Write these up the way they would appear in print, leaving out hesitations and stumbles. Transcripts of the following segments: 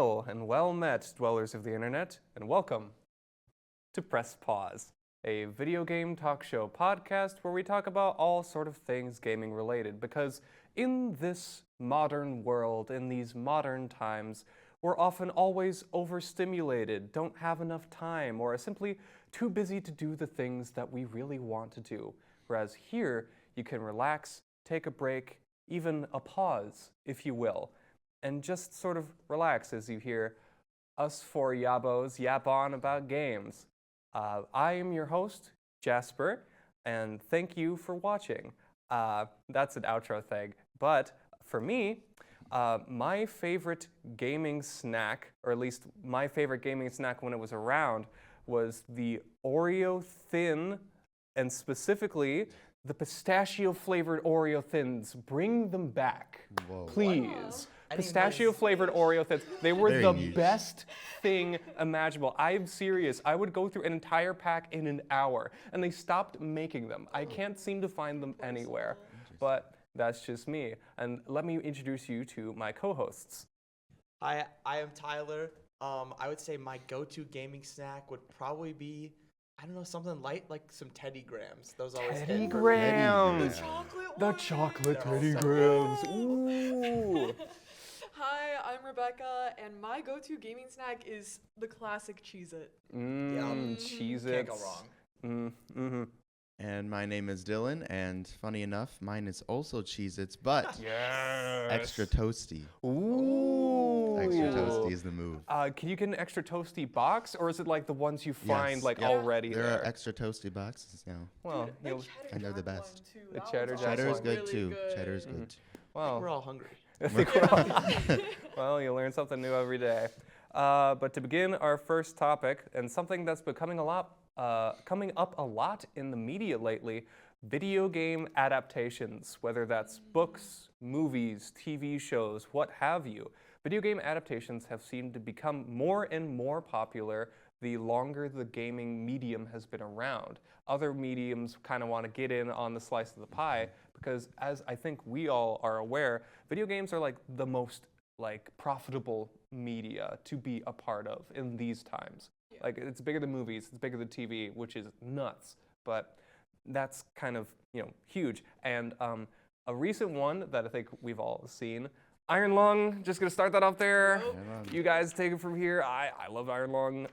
Hail and well met, dwellers of the internet, and welcome to Press Pause, a video game talk show podcast where we talk about all sort of things gaming related. Because in this modern world, in these modern times, we're often always overstimulated, don't have enough time, or are simply too busy to do the things that we really want to do. Whereas here, you can relax, take a break, even a pause, if you will, and just sort of relax as you hear us four yabos yap on about games. I am your host, Jasper, and thank you for watching. That's an outro thing. But for me, my favorite gaming snack, or at least my favorite gaming snack when it was around, was the Oreo Thin, and specifically the pistachio-flavored Oreo Thins. Bring them back, please. Pistachio-flavored Oreo Thins. They were the best thing imaginable. I'm serious. I would go through an entire pack in an hour, and they stopped making them. I can't seem to find them anywhere, but that's just me. And let me introduce you to my co-hosts. Hi, I am Tyler. I would say my go-to gaming snack would probably be, I don't know, something light like some Teddy Grahams. Those always hit. Teddy Grahams. The chocolate The chocolate They're all Teddy so Grahams. good. Ooh. Hi, I'm Rebecca, and my go-to gaming snack is the classic Cheez-It. Cheez-Its. Can't go wrong. Mm-hmm. And my name is Dylan, and funny enough, mine is also Cheez-Its, but Yes. extra toasty. Ooh. Extra toasty is the move. Can you get an extra toasty box, or is it like the ones you find Yes, like yeah. already There there? are extra toasty boxes now. Well, Dude, you'll- the cheddar and they're the jack best. one, too. The That cheddar one's jack Cheddar also is good really too. good. Cheddar is good. well, We're all hungry. I think we're all- well, you learn something new every day. But to begin our first topic, and something that's becoming coming up a lot in the media lately, video game adaptations, whether that's books, movies, TV shows, what have you. Video game adaptations have seemed to become more and more popular the longer the gaming medium has been around. Other mediums kind of want to get in on the slice of the pie because, as I think we all are aware, video games are like the most profitable media to be a part of in these times. Yeah. Like, it's bigger than movies, it's bigger than TV, which is nuts. But that's kind of, huge. And a recent one that I think we've all seen, Iron Lung, just gonna start that off there. Nope. You guys take it from here. I love Iron Lung,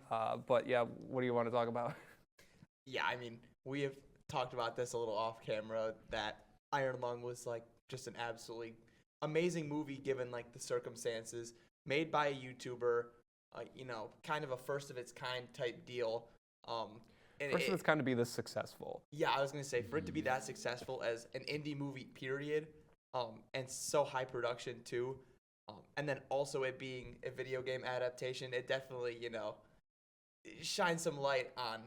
but yeah, what do you want to talk about? Yeah, I mean, we have talked about this a little off camera, that Iron Lung was like just an absolutely amazing movie given like the circumstances, made by a YouTuber, kind of a first of its kind type deal. And First of its kind to be this successful. Yeah, I was gonna say, for it to be that successful as an indie movie, period, and so high production too, and then also it being a video game adaptation, it definitely, shines some light on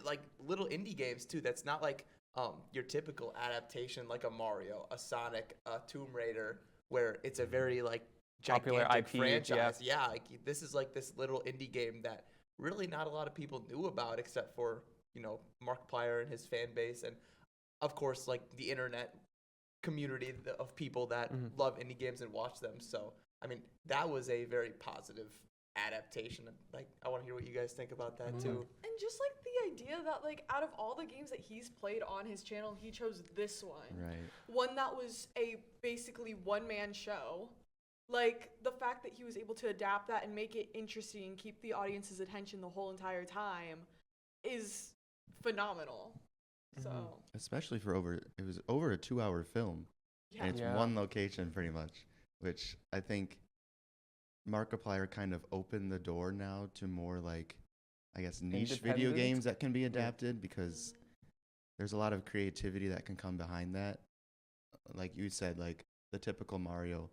like little indie games too. That's not like your typical adaptation like a Mario, a Sonic, a Tomb Raider, where it's a very like Popular gigantic IP, franchise. Yeah, like this is like this little indie game that really not a lot of people knew about except for Markiplier and his fan base, and of course like the internet community of people that love indie games and watch them. So I mean, that was a very positive adaptation. Like, I want to hear what you guys think about that too. And just like the idea that like out of all the games that he's played on his channel, he chose this one. Right. One that was a basically one-man show. Like, the fact that he was able to adapt that and make it interesting, keep the audience's attention the whole entire time is phenomenal. So, Especially it was over a 2-hour film. yeah. And it's Yeah. one location pretty much, which I think Markiplier kind of opened the door now to more like, I guess, niche video Independent? games that can be adapted because there's a lot of creativity that can come behind that. Like you said, like the typical Mario,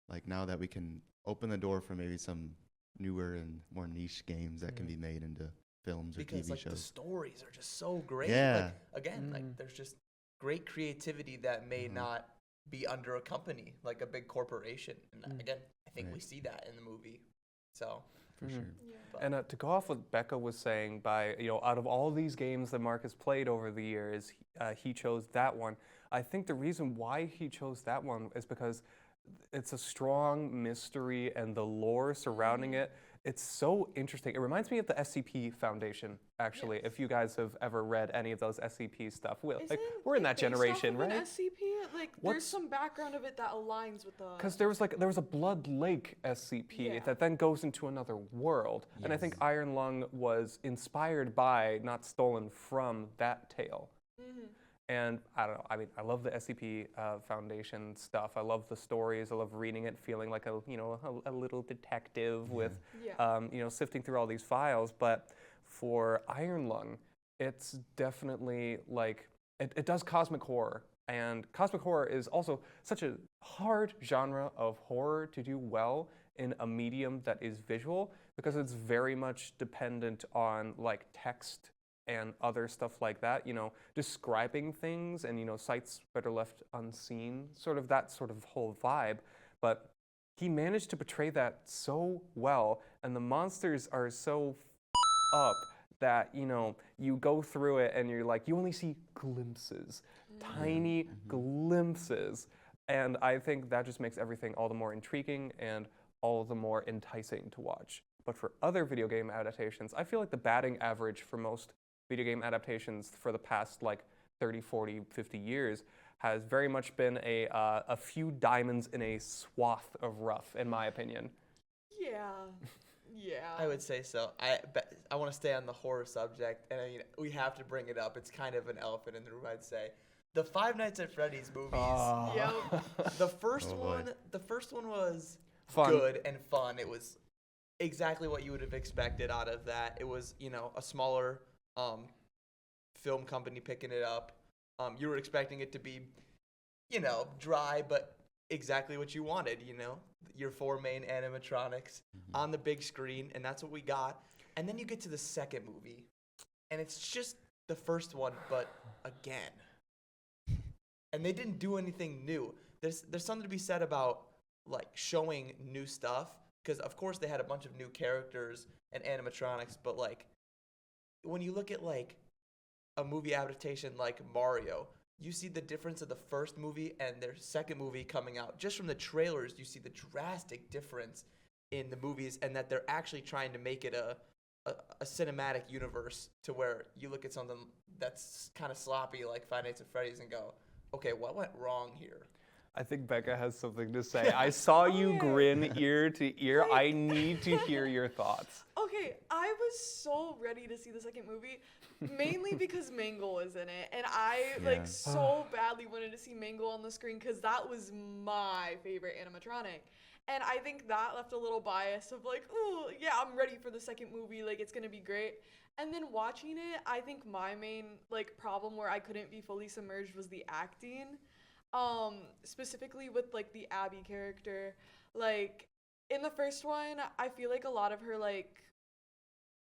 like now that we can open the door for maybe some newer and more niche games that can be made into films or Because TV like the shows. stories are just so great. Yeah. Like, again, like there's just great creativity that may not be under a company like a big corporation. And again, I think we Right. see that in the movie. So For sure. Yeah. but- And to go off what Becca was saying, out of all these games that Mark has played over the years, he chose that one. I think the reason why he chose that one is because it's a strong mystery, and the lore surrounding it, it's so interesting. It reminds me of the SCP Foundation, actually. Yes. If you guys have ever read any of those SCP stuff, Isn't we're in it that based off generation, of an right? SCP? Like, there's What's- some background of it that aligns with the. Because there was a Blood Lake SCP Yeah. that then goes into another world, and I think Yes. Iron Lung was inspired by, not stolen from, that tale. Mhm. And I don't know. I mean, I love the SCP Foundation stuff. I love the stories. I love reading it, feeling like a little detective with Yeah. sifting through all these files. But for Iron Lung, it's definitely like it does cosmic horror, and cosmic horror is also such a hard genre of horror to do well in a medium that is visual, because it's very much dependent on like text and other stuff like that, describing things and, sights that are left unseen, sort of that sort of whole vibe. But he managed to portray that so well, and the monsters are so up that, you go through it and you're like, you only see glimpses, tiny glimpses. And I think that just makes everything all the more intriguing and all the more enticing to watch. But for other video game adaptations, I feel like the batting average for most video game adaptations for the past like 30, 40, 50 years has very much been a few diamonds in a swath of rough, in my opinion. Yeah. Yeah. I would say so. I want to stay on the horror subject, and I mean, we have to bring it up. It's kind of an elephant in the room, I'd say. The Five Nights at Freddy's movies. Yep. The first Oh, boy. one was Fun. good and fun. It was exactly what you would have expected out of that. It was, a smaller film company picking it up. You were expecting it to be, dry, but exactly what you wanted, your four main animatronics on the big screen, and that's what we got. And then you get to the second movie, and it's just the first one, but again. And they didn't do anything new. There's something to be said about like showing new stuff, because of course they had a bunch of new characters and animatronics, but like when you look at like a movie adaptation like Mario, you see the difference of the first movie and their second movie coming out. Just from the trailers, you see the drastic difference in the movies, and that they're actually trying to make it a cinematic universe, to where you look at something that's kind of sloppy like Five Nights at Freddy's and go, okay, what went wrong here? I think Becca has something to say. I saw you Okay. grin ear to ear. I need to hear your thoughts. Okay, I was so ready to see the second movie, mainly because Mangle was in it, and I Yeah. so badly wanted to see Mangle on the screen because that was my favorite animatronic. And I think that left a little bias of like, ooh, yeah, I'm ready for the second movie, like it's gonna be great. And then watching it, I think my main like problem where I couldn't be fully submerged was the acting. Specifically with like the Abby character. Like in the first one, I feel like a lot of her like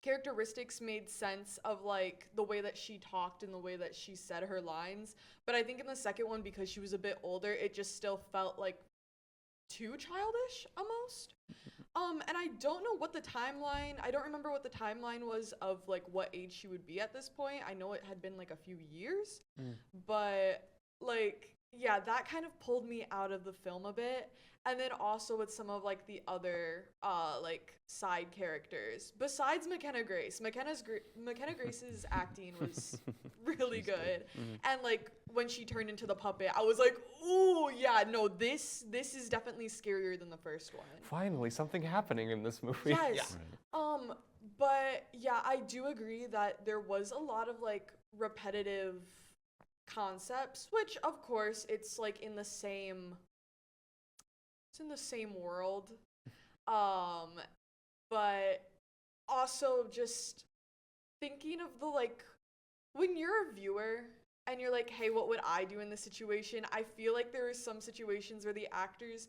characteristics made sense of like the way that she talked and the way that she said her lines. But I think in the second one, because she was a bit older, it just still felt like too childish almost. And I don't know what the timeline, I don't remember what the timeline was of like what age she would be at this point. I know it had been like a few years, but like, yeah, that kind of pulled me out of the film a bit. And then also with some of like the other like side characters besides McKenna Grace. McKenna Grace's acting was really good. And like when she turned into the puppet, I was like, ooh, yeah, no, this is definitely scarier than the first one. Finally, something happening in this movie. Yes. But yeah, I do agree that there was a lot of like repetitive concepts, which of course it's like in the same world. But also just thinking of the like when you're a viewer and you're like, hey, what would I do in this situation? I feel like there were some situations where the actors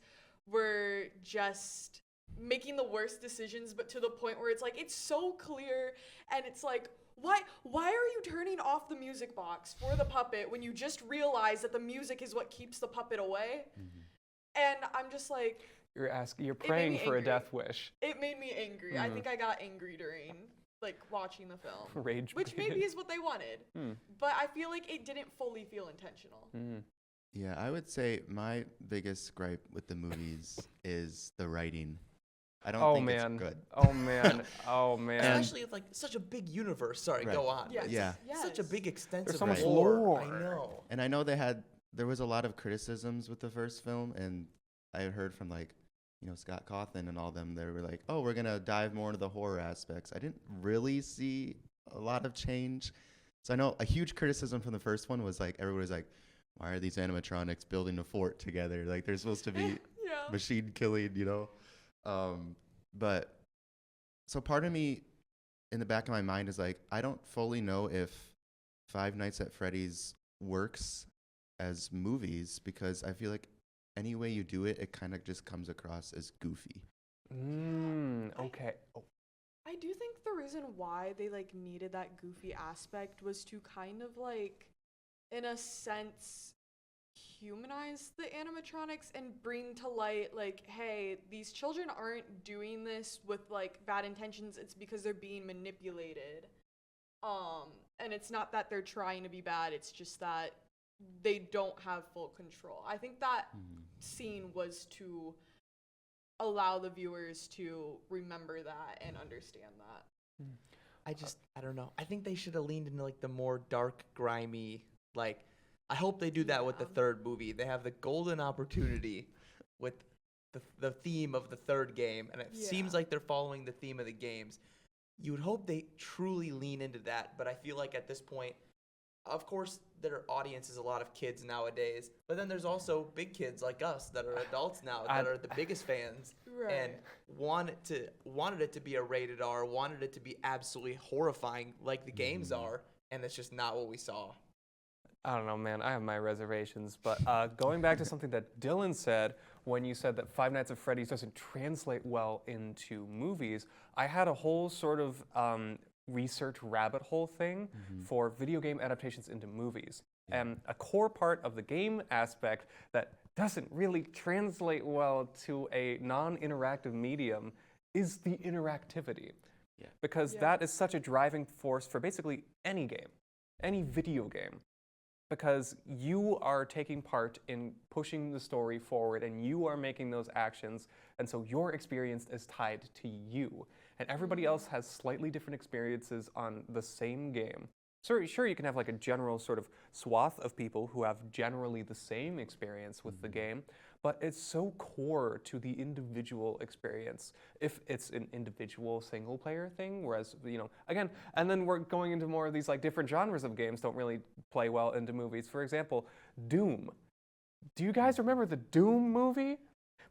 were just making the worst decisions, but to the point where it's like it's so clear, and it's like, why are you turning off the music box for the puppet when you just realize that the music is what keeps the puppet away? And I'm just like, You're praying me for a angry. death wish. it made me angry. I think I got angry during like watching the film, Rage which baited. maybe is what they wanted, but I feel like it didn't fully feel intentional. Yeah, I would say my biggest gripe with the movies is the writing. I don't Oh think it's man. good. Oh man. Oh man. Especially with like such a big universe. Sorry, Right. go on. Yes. It's Yeah. such a Yes. big, extensive so much lore. lore. I know. And I know there was a lot of criticisms with the first film, and I heard from like, Scott Cawthon and all them. They were like, "Oh, we're gonna dive more into the horror aspects." I didn't really see a lot of change. So I know a huge criticism from the first one was like everybody was like, "Why are these animatronics building a fort together? Like they're supposed to be Yeah. machine killing, But so part of me in the back of my mind is like, I don't fully know if Five Nights at Freddy's works as movies because I feel like any way you do it, it kind of just comes across as goofy. Okay. Oh, I do think the reason why they like needed that goofy aspect was to kind of like, in a sense, humanize the animatronics and bring to light like, hey, these children aren't doing this with like bad intentions. It's because they're being manipulated. And it's not that they're trying to be bad. It's just that they don't have full control. I think that scene was to allow the viewers to remember that and understand that. I don't know. I think they should have leaned into like the more dark, grimy, like I hope they do that with the Yeah. third movie. They have the golden opportunity with the theme of the third game, and it seems Yeah. like they're following the theme of the games. You would hope they truly lean into that, but I feel like at this point, of course, their audience is a lot of kids nowadays, but then there's also big kids like us that are adults now that are the biggest fans and Right. wanted it to be a rated R, wanted it to be absolutely horrifying like the games are, and it's just not what we saw. I don't know, man. I have my reservations. But going back to something that Dylan said when you said that Five Nights at Freddy's doesn't translate well into movies, I had a whole sort of research rabbit hole thing for video game adaptations into movies. And a core part of the game aspect that doesn't really translate well to a non-interactive medium is the interactivity. Yeah. Because Yeah. that is such a driving force for basically any game, any video game. Because you are taking part in pushing the story forward and you are making those actions, and so your experience is tied to you. And everybody else has slightly different experiences on the same game. So sure, you can have like a general sort of swath of people who have generally the same experience with the game, but it's so core to the individual experience if it's an individual single player thing, whereas, again, and then we're going into more of these like different genres of games don't really play well into movies. For example, Doom. Do you guys remember the Doom movie?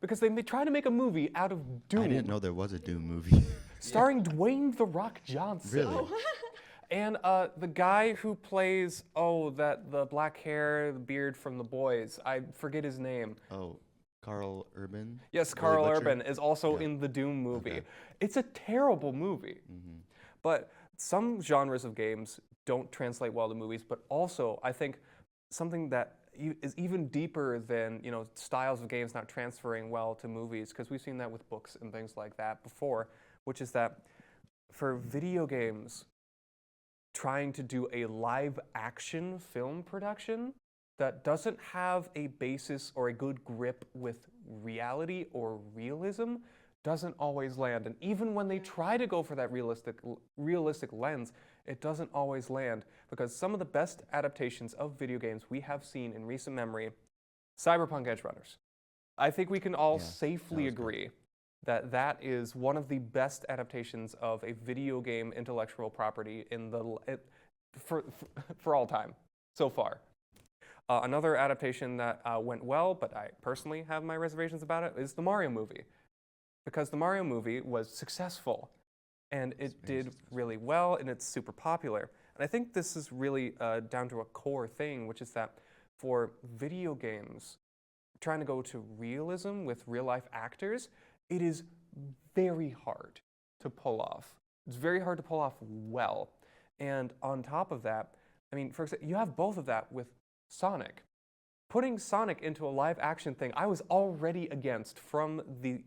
Because they tried to make a movie out of Doom. I didn't know there was a Doom movie. Starring Dwayne "The Rock" Johnson. Really? And the guy who plays, the black hair, the beard from The Boys, I forget his name. Oh, Carl Urban? Yes, Billy Carl Butcher? Urban is also Yeah. in the Doom movie. Okay. It's a terrible movie. Mm-hmm. But some genres of games don't translate well to movies, but also I think something that is even deeper than, styles of games not transferring well to movies, because we've seen that with books and things like that before, which is that for video games, trying to do a live action film production that doesn't have a basis or a good grip with reality or realism doesn't always land. And even when they try to go for that realistic lens, it doesn't always land, because some of the best adaptations of video games we have seen in recent memory, Cyberpunk Edge Runners. I think we can all Yeah, safely that was good. agree that that is one of the best adaptations of a video game intellectual property for all time so far. Another adaptation that went well, but I personally have my reservations about it, is the Mario movie. Because the Mario movie was successful, and it did really well, and it's super popular. And I think this is really down to a core thing, which is that for video games, trying to go to realism with real-life actors, it is very hard to pull off. It's very hard to pull off well. And on top of that, I mean, for example, you have both of that with Sonic. Putting Sonic into a live action thing, I was already against from the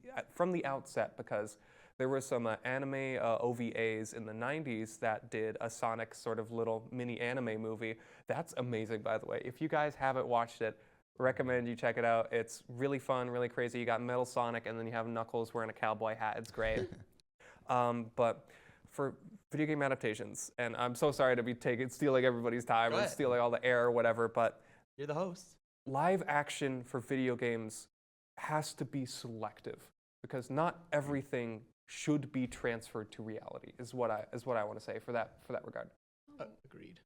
outset, because there were some anime OVAs in the 90s that did a Sonic sort of little mini anime movie. That's amazing, by the way. If you guys haven't watched it, recommend you check it out. It's really fun, really crazy. You got Metal Sonic, and then you have Knuckles wearing a cowboy hat. It's great. But for video game adaptations, and I'm so sorry to be stealing everybody's time Go and ahead. stealing all the air or whatever, but You're the host. live action for video games has to be selective because not everything should be transferred to reality. Is what I want to say for that regard. Agreed.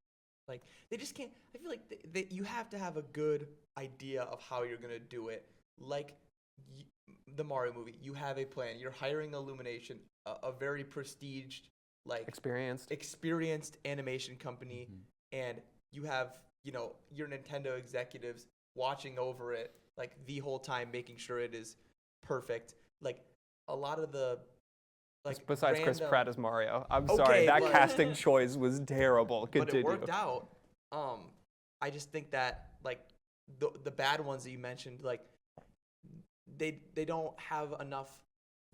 Like they just can't. I feel like you have to have a good idea of how you're gonna do it. Like the Mario movie, you have a plan. You're hiring Illumination, a very prestiged, like experienced animation company, and you have your Nintendo executives watching over it like the whole time, making sure it is perfect. Like a lot of the besides Chris Pratt as Mario. I'm Okay, sorry, that but- casting choice was terrible. Continue. But it worked out. I just think that like the bad ones that you mentioned, like they don't have enough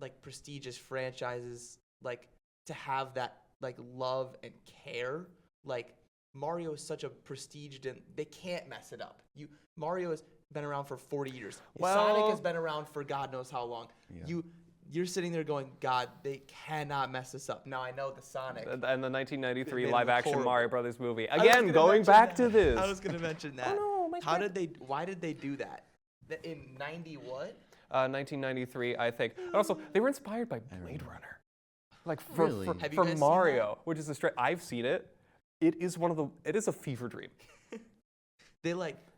like prestigious franchises like to have that like love and care. Like Mario is such a prestiged and they can't mess it up. Mario has been around for 40 years. Sonic has been around for God knows how long. Yeah. You're sitting there going, God, they cannot mess this up. Now I know the Sonic. And the 1993 They look live-action horrible. Mario Brothers movie. I was Again, gonna going mention back that. to this. I was gonna mention that. Oh, no, my Why did they do that? In 90 what? 1993, I think. And also, they were inspired by Blade Runner. Like Really? Have you for guys seen Mario, which is I've seen it. It is a fever dream. They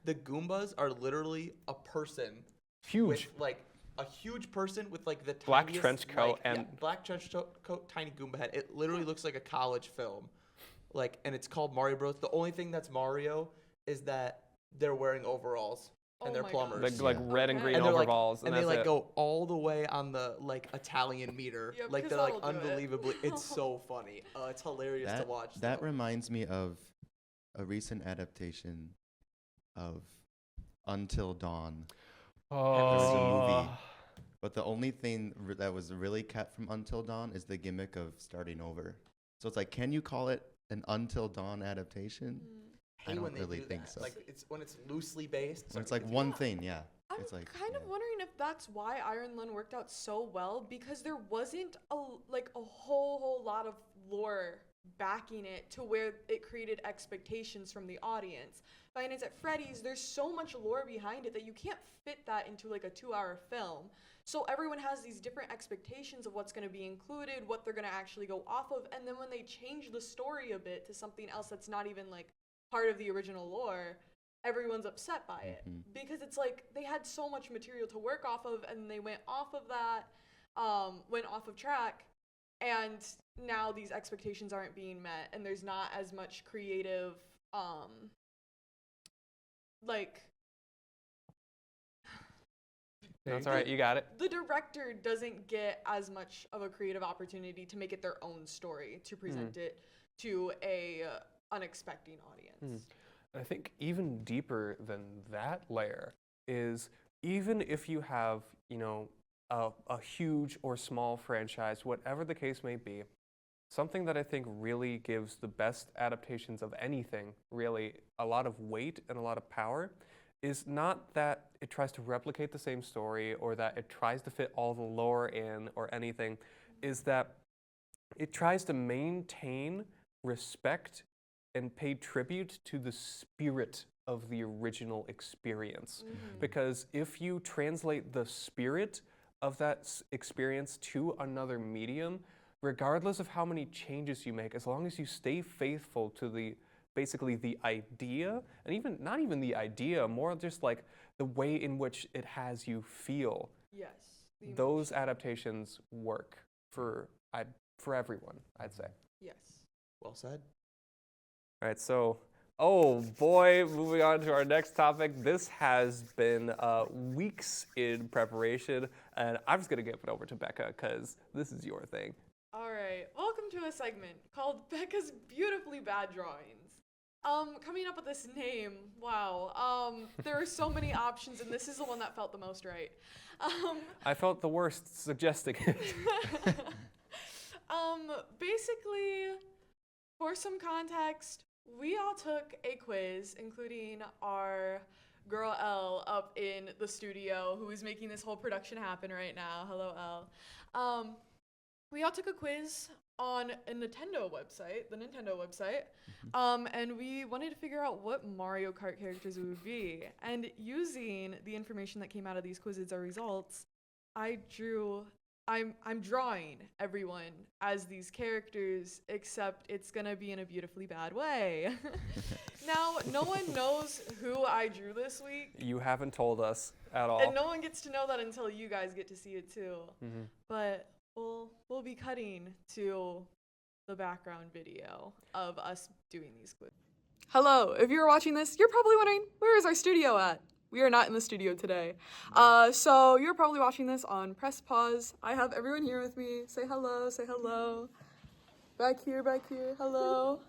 the Goombas are literally a person Huge. with like a huge person with like the Black tiniest, trench coat like, and- yeah, black trench coat, tiny Goomba head. It literally looks like a college film, like, and it's called Mario Bros. The only thing that's Mario is that they're wearing overalls and Oh they're my God. plumbers. Like Yeah. red and Okay. green And they're overalls, and that's they like it. go all the way on the like Italian meter. Yeah, Like because they're like that'll do it. unbelievably. It's so funny. It's hilarious to watch. That though. reminds me of a recent adaptation of Until Dawn. There was a movie. But the only thing that was really kept from Until Dawn is the gimmick of starting over. So it's like, can you call it an Until Dawn adaptation? I Hate don't when they really do think that. so. Like it's when it's loosely based. When it's like one thing, yeah. I'm It's like kind of yeah. wondering if that's why Iron Lung worked out so well because there wasn't a whole lot of lore backing it to where it created expectations from the audience. Five Nights at Freddy's, there's so much lore behind it that you can't fit that into like a 2-hour film. So everyone has these different expectations of what's going to be included, what they're going to actually go off of, and then when they change the story a bit to something else that's not even like part of the original lore, everyone's upset by it because it's like they had so much material to work off of and they went off of that, went off of track, and now these expectations aren't being met and there's not as much creative like That's all right, you got it. the director doesn't get as much of a creative opportunity to make it their own story, to present it to a unexpected audience. I think even deeper than that layer is even if you have, a huge or small franchise, whatever the case may be, something that I think really gives the best adaptations of anything really a lot of weight and a lot of power is not that it tries to replicate the same story or that it tries to fit all the lore in or anything, is that it tries to maintain respect and pay tribute to the spirit of the original experience. Because if you translate the spirit of that experience to another medium, regardless of how many changes you make, as long as you stay faithful to basically the idea, and even not even the idea, more just like the way in which it has you feel, Yes. the those emotion. adaptations work for everyone, I'd say. Yes. Well said. All right, so, oh boy, moving on to our next topic. This has been weeks in preparation, and I'm just gonna give it over to Becca because this is your thing. All right, welcome to a segment called Becca's Beautifully Bad Drawings. Coming up with this name, wow. There are so many options, and this is the one that felt the most right. I felt the worst suggesting it. Basically, for some context, we all took a quiz, including our girl L up in the studio who is making this whole production happen right now. Hello, L. We all took a quiz on a Nintendo website, the Nintendo website, and we wanted to figure out what Mario Kart characters it would be. And using the information that came out of these quizzes, our results, I'm drawing everyone as these characters, except it's gonna be in a beautifully bad way. Now, no one knows who I drew this week, You haven't told us at all. and no one gets to know that until you guys get to see it too. But we'll be cutting to the background video of us doing these quizzes. Hello, if you're watching this, you're probably wondering, where is our studio at? We are not in the studio today. So you're probably watching this on Press Pause. I have everyone here with me. Say hello, say hello. Back here, hello.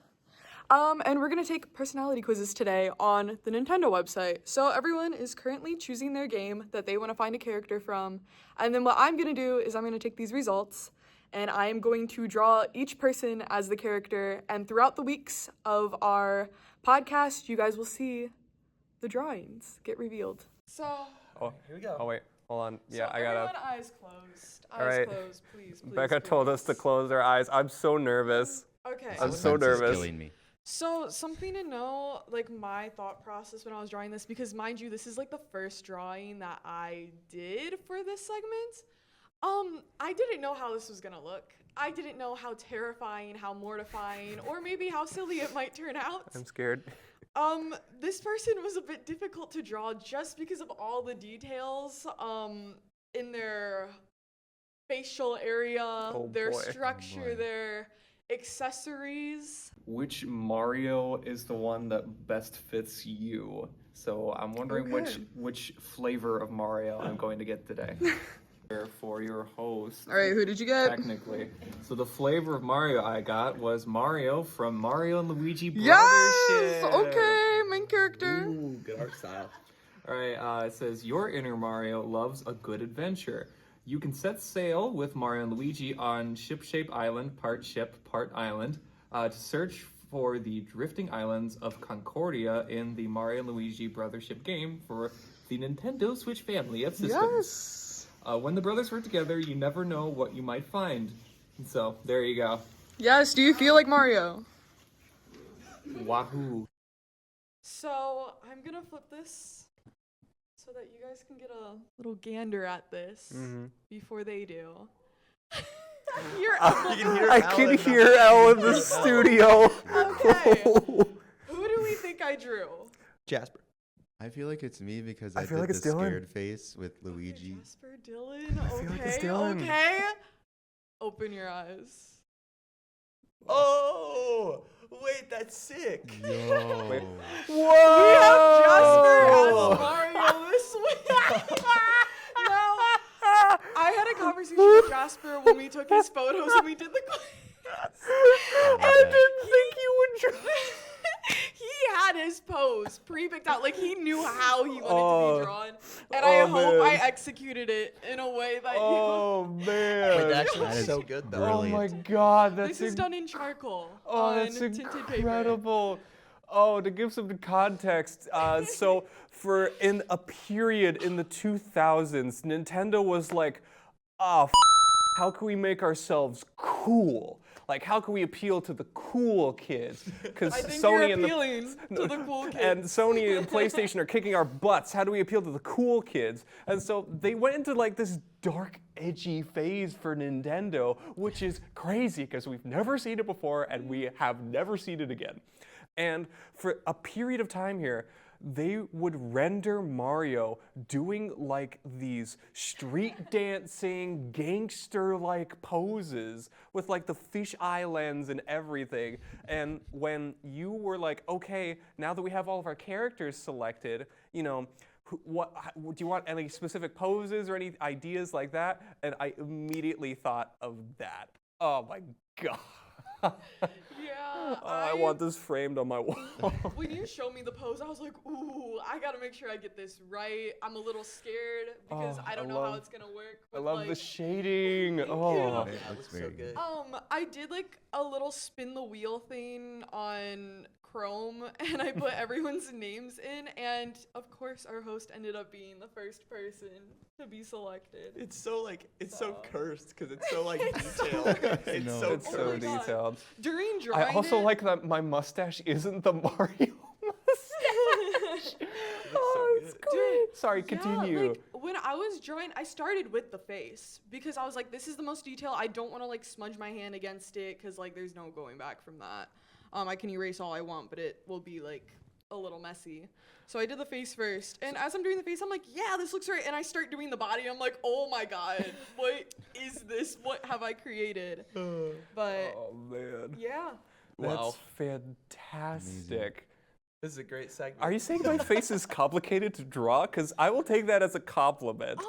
And we're gonna take personality quizzes today on the Nintendo website. So everyone is currently choosing their game that they wanna find a character from. And then what I'm gonna do is I'm gonna take these results and I am going to draw each person as the character. And throughout the weeks of our podcast, you guys will see the drawings get revealed. So, Here we go. Oh wait, hold on. Yeah, so I gotta. everyone eyes closed. All right. Closed, please. Becca told us to close our eyes. I'm so nervous. Okay. I'm so Suspense is nervous. killing me. So something to know, like my thought process when I was drawing this, because mind you, this is like the first drawing that I did for this segment. I didn't know how this was gonna look. I didn't know how terrifying, how mortifying, or maybe how silly it might turn out. I'm scared. This person was a bit difficult to draw just because of all the details, in their facial area, their boy. structure, boy. their accessories. Which Mario is the one that best fits you? So I'm wondering which flavor of Mario I'm going to get today. For your host. All right, who did you get? Technically. So the flavor of Mario I got was Mario from Mario and Luigi Brothership. Yes! Okay, main character. Ooh, good art style. All right, it says, your inner Mario loves a good adventure. You can set sail with Mario and Luigi on Ship-Shape Island, part ship, part island, to search for the drifting islands of Concordia in the Mario and Luigi Brothership game for the Nintendo Switch family of systems. Yes. When the brothers work together, you never know what you might find. So, there you go. Yes, do you feel like Mario? Wahoo. So, I'm gonna flip this so that you guys can get a little gander at this before they do. I can hear Elle in the studio. Okay. Who do we think I drew? Jasper. I feel like it's me because I I feel did like it's the Dylan. scared face with Luigi. Jasper, Dylan. I feel like it's Dylan. Okay. Open your eyes. Oh, wait, that's sick. Yo. Wait. We have Jasper Whoa! as Mario this week. Now, I had a conversation with Jasper when we took his photos and we did the quiz. I didn't think you would draw. He had his pose pre-picked out, like he knew how he wanted to be drawn, and I oh, hope man. I executed it in a way that Oh, man. Wait, that actually That looks is so good though. Oh, brilliant. my God. That's this is done in charcoal. Oh, on that's tinted paper. incredible. Oh, to give some context, so in a period in the 2000s, Nintendo was like, how can we make ourselves cool? Like, how can we appeal to the cool kids? Because I think Sony you're and appealing to the cool kids. and Sony and PlayStation are kicking our butts. How do we appeal to the cool kids? And so they went into like this dark, edgy phase for Nintendo, which is crazy because we've never seen it before and we have never seen it again. And for a period of time here, they would render Mario doing like these street dancing, gangster-like poses with like the fish eye lens and everything. And when you were like, okay, now that we have all of our characters selected, you know, what do you want any specific poses or any ideas like that? And I immediately thought of that. Oh my God. Yeah, I want this framed on my wall. When you showed me the pose, I was like, ooh, I gotta make sure I get this right. I'm a little scared because I don't know how it's gonna work. I with, love like, the shading. Thank Oh. you. Yeah, It it looks looks so very good. good. I did like a little spin the wheel thing on Chrome and I put everyone's names in, and of course our host ended up being the first person to be selected. It's so like it's so cursed because it's so like It's so detailed. cursed. It's No. so It's Oh so my God. detailed. During drawing I also it, like that my mustache isn't the Mario mustache. Oh, it's good. great. Sorry, Yeah, continue. like when I was drawing, I started with the face because I was like, this is the most detail. I don't want to like smudge my hand against it because like there's no going back from that. I can erase all I want, but it will be like a little messy. So I did the face first, and as I'm doing the face, I'm like, yeah, this looks right. And I start doing the body. I'm like, oh my God, what is this? What have I created? But Oh man, yeah. that's Wow. fantastic. This is a great segment. Are you saying my face is complicated to draw? Because I will take that as a compliment.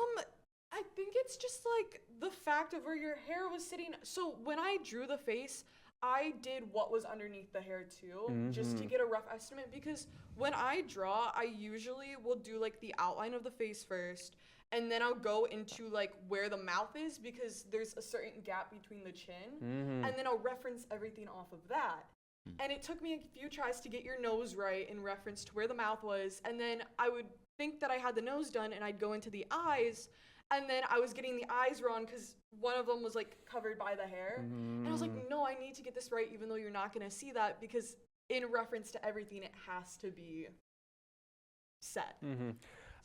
I think it's just like the fact of where your hair was sitting. So when I drew the face, I did what was underneath the hair too, just to get a rough estimate. Because when I draw, I usually will do like the outline of the face first, and then I'll go into like where the mouth is because there's a certain gap between the chin, and then I'll reference everything off of that. And it took me a few tries to get your nose right in reference to where the mouth was, and then I would think that I had the nose done, and I'd go into the eyes, and then I was getting the eyes wrong because one of them was like covered by the hair. And I was like, no, I need to get this right, even though you're not gonna see that, because in reference to everything, it has to be set.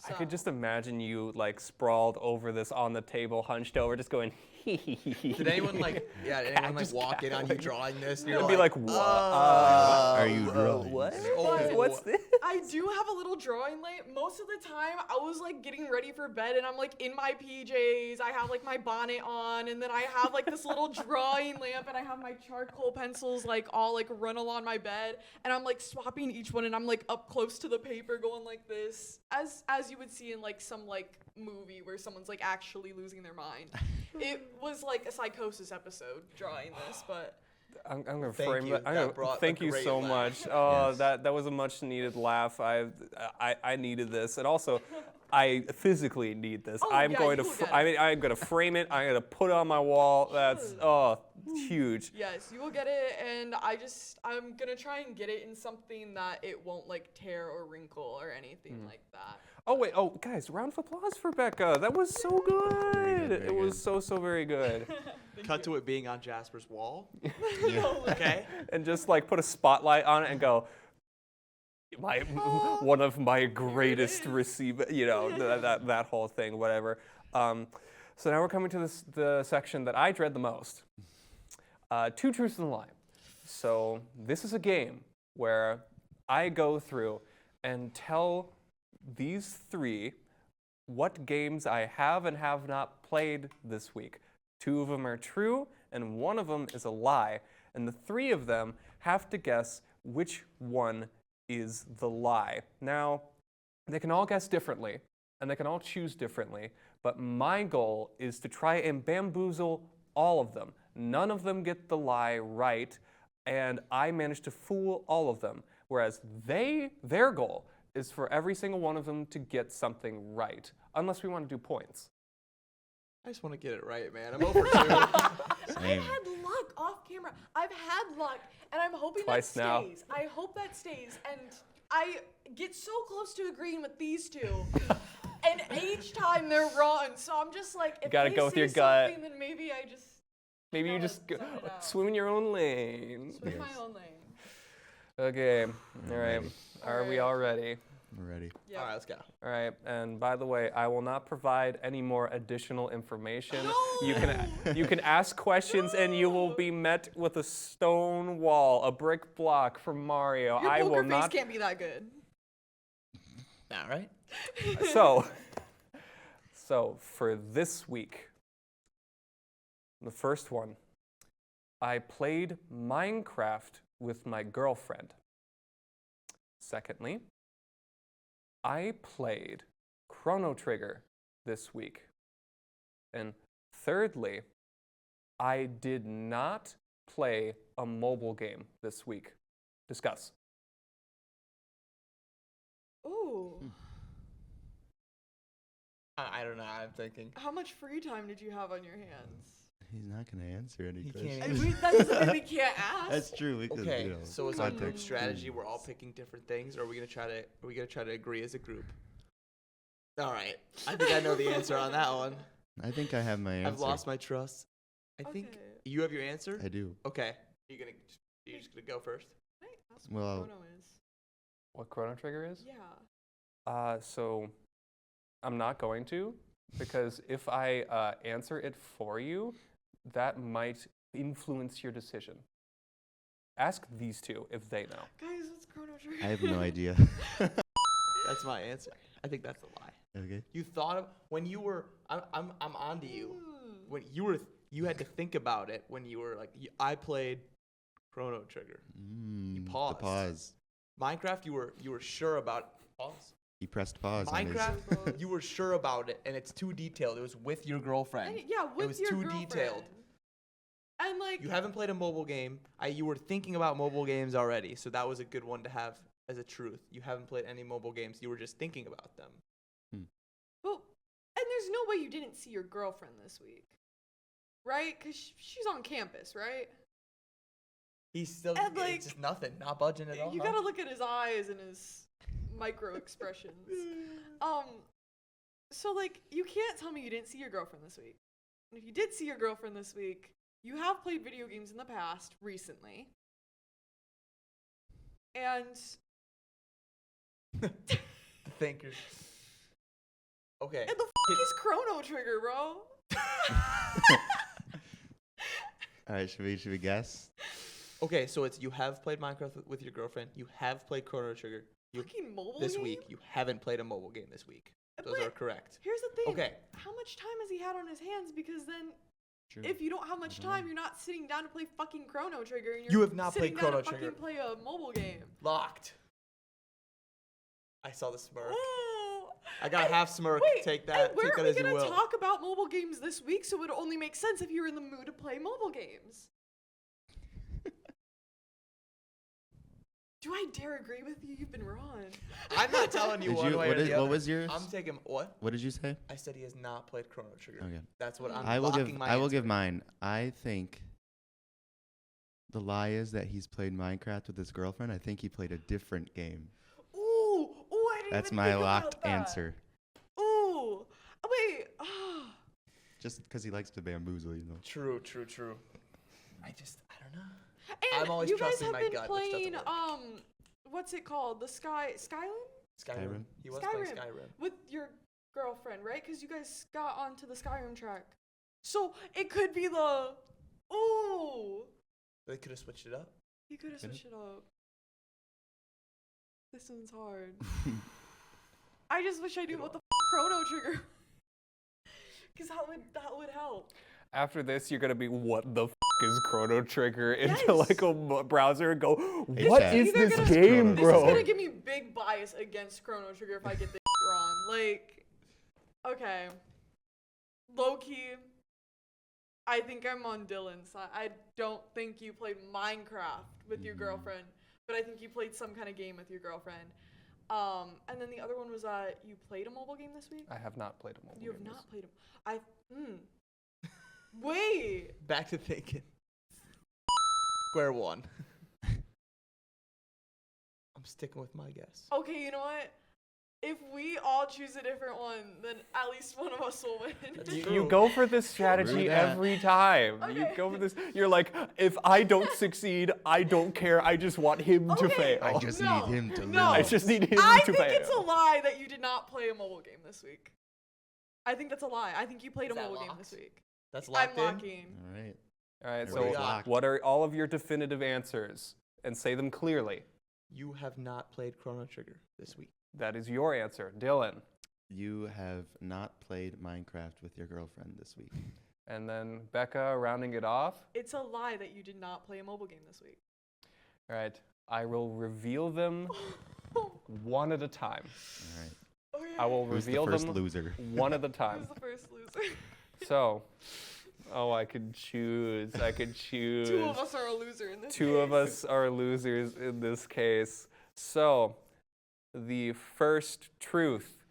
I could just imagine you like sprawled over this on the table, hunched over, just going. Did anyone like anyone like Just walk in on you drawing this? And You're you're gonna be like, what? Are you drawing? What? Oh. What's this? I do have a little drawing lamp. Most of the time, I was like getting ready for bed, and I'm like in my PJs. I have like my bonnet on, and then I have like this little drawing lamp, and I have my charcoal pencils like all like run along my bed, and I'm like swapping each one, and I'm like up close to the paper, going like this, as you would see in like some like movie where someone's like actually losing their mind. It was like a psychosis episode drawing this, but. I'm gonna Thank frame you. that. That brought a Thank you great so laugh. much. Oh, Yes. that was a much needed laugh. I needed this, and also, I physically need this. Oh, I'm yeah, going you to. will get I it. mean, I'm gonna frame it. I'm gonna put it on my wall. That's huge. Yes, you will get it, and I'm gonna try and get it in something that it won't like tear or wrinkle or anything like that. Oh wait. Oh guys, round of applause for Becca. That was so good. very It was good. so very good. Cut to it being on Jasper's wall. Yeah. Okay. And just like put a spotlight on it and go. One of my greatest receive, that whole thing, whatever. So now we're coming to the section that I dread the most. Two truths and a lie. So this is a game where I go through and tell these three what games I have and have not played this week. Two of them are true and one of them is a lie. And the three of them have to guess which one is the lie. Now, they can all guess differently, and they can all choose differently, but my goal is to try and bamboozle all of them. None of them get the lie right, and I manage to fool all of them, whereas their goal is for every single one of them to get something right, unless we want to do points. I just want to get it right, man. I'm over 2. Same. I've had luck off camera. I've had luck, and I'm hoping Twice that now. stays. I hope that stays, and I get so close to agreeing with these two, and each time they're wrong. So I'm just like, if gotta they go with say your gut. something, then maybe I just Maybe you gotta just go, zone it out. swim in your own lane. swim my Yes. own lane. Okay, all right. Alrighty. Are we all ready? We're ready. Yeah. All right, let's go. All right, and by the way, I will not provide any more additional information. You can ask questions, and you will be met with a stone wall, a brick block from Mario. Your I poker will face not. can't be that good. All right. So for this week, the first one, I played Minecraft with my girlfriend. Secondly, I played Chrono Trigger this week. And thirdly, I did not play a mobile game this week. Discuss. Ooh. I don't know. I'm thinking. How much free time did you have on your hands? He's not gonna answer any He questions. can't That doesn't mean we can't ask. That's true. We could, Okay, you know, so is our group context strategy clues. we're all picking different things, or are we gonna try to agree as a group? All right, I think I know the answer on that one. I think I have my answer. I've lost my trust. I think Okay. you have your answer. I do. Okay, you're just gonna go first. Can I ask Well, what Chrono is? What Chrono Trigger is? Yeah. So I'm not going to, because if I answer it for you, that might influence your decision. Ask these two if they know. Guys, what's Chrono Trigger? I have no idea. That's my answer. I think that's a lie. Okay. You thought of when you were. I'm onto you. When you had to think about it when you were like I played Chrono Trigger. The paused. pause. Minecraft, you were sure about pause. He pressed pause. on his- Minecraft, you were sure about it, and it's too detailed. It was with your girlfriend. And, yeah, with was your too girlfriend. detailed. And like, You haven't played a mobile game. You were thinking about mobile games already, so that was a good one to have as a truth. You haven't played any mobile games. You were just thinking about them. well, and there's no way you didn't see your girlfriend this week, right? Because she's on campus, right? He's still And, like, it's just nothing, not budging at all. You huh? gotta look at his eyes and his micro expressions. So like, you can't tell me you didn't see your girlfriend this week. And if you did see your girlfriend this week, you have played video games in the past, recently. And Thinkers. Okay. and the is Chrono Trigger, bro. All right. Should we guess? Okay, so it's you have played Minecraft with your girlfriend. You have played Chrono Trigger. Fucking mobile This game? week, you haven't played a mobile game this week. Those But are correct. Here's the thing. Okay. How much time has he had on his hands? Because then, True. if you don't have much don't time, know. you're not sitting down to play fucking Chrono Trigger. And You you're have not sitting played down Chrono to Trigger. fucking play a mobile game. Locked. I saw the smirk. Ooh. I got And half smirk. Wait, Take that. And where Take are that we as you gonna will. talk about mobile games this week? So it would only make sense if you were in the mood to play mobile games. Do I dare agree with you? You've been wrong. I'm not telling you Did one you- way what or is- the what other. was yours? I'm taking what? What did you say? I said he has not played Chrono Trigger. Okay. That's what I'm I will locking give. my I will answer. give mine. I think the lie is that he's played Minecraft with his girlfriend. I think he played a different game. Ooh, I didn't That's even my think about locked that. answer. Ooh, wait. Ah. Just because he likes to bamboozle, you know. True. I don't know. And I'm always you guys trusting have my been gut, which doesn't playing work. what's it called? The Skyrim Skyrim? He was playing Skyrim. Skyrim. with your girlfriend, right? Because you guys got onto the Skyrim track. So it could be the ooh. They could have switched it up. You could have Could've. switched it up. This one's hard. I just wish I knew Good what the one. Chrono Trigger. Because that would help. After this, you're gonna be, what the is Chrono Trigger into Yes. like a browser and go, Hey, what chat. is Either this gonna- game, This bro? is gonna give me big bias against Chrono Trigger if I get this wrong. Like, okay, low key. I think I'm on Dylan's side. I don't think you played Minecraft with your girlfriend, but I think you played some kind of game with your girlfriend. And then the other one was you played a mobile game this week. I have not played a mobile You game. have not played a. Wait. Back to thinking. Square one. I'm sticking with my guess. Okay, you know what? If we all choose a different one, then at least one of us will win. That's You true. go for this strategy True that. every time. You Okay. go for this. You're like, if I don't succeed, I don't care. I just want him to Okay. fail. I just No, need him to no. I lose. just need him I to think fail. it's a lie that you did not play a mobile game this week. I think that's a lie. I think you played Is a that mobile game locked? this week. That's locked I'm in. locking. All right. All right. What do So, we got? what are all of your definitive answers? And say them clearly. You have not played Chrono Trigger this week. That is your answer, Dylan. You have not played Minecraft with your girlfriend this week. And then Becca, rounding it off. It's a lie that you did not play a mobile game this week. All right. I will reveal them one at a time. All right. Okay. I will Who's the reveal first them loser? one at a time. Who's the first loser? So, I could choose. I could choose. Two of us are a loser in this Two of case. us are losers in this case. So, the first truth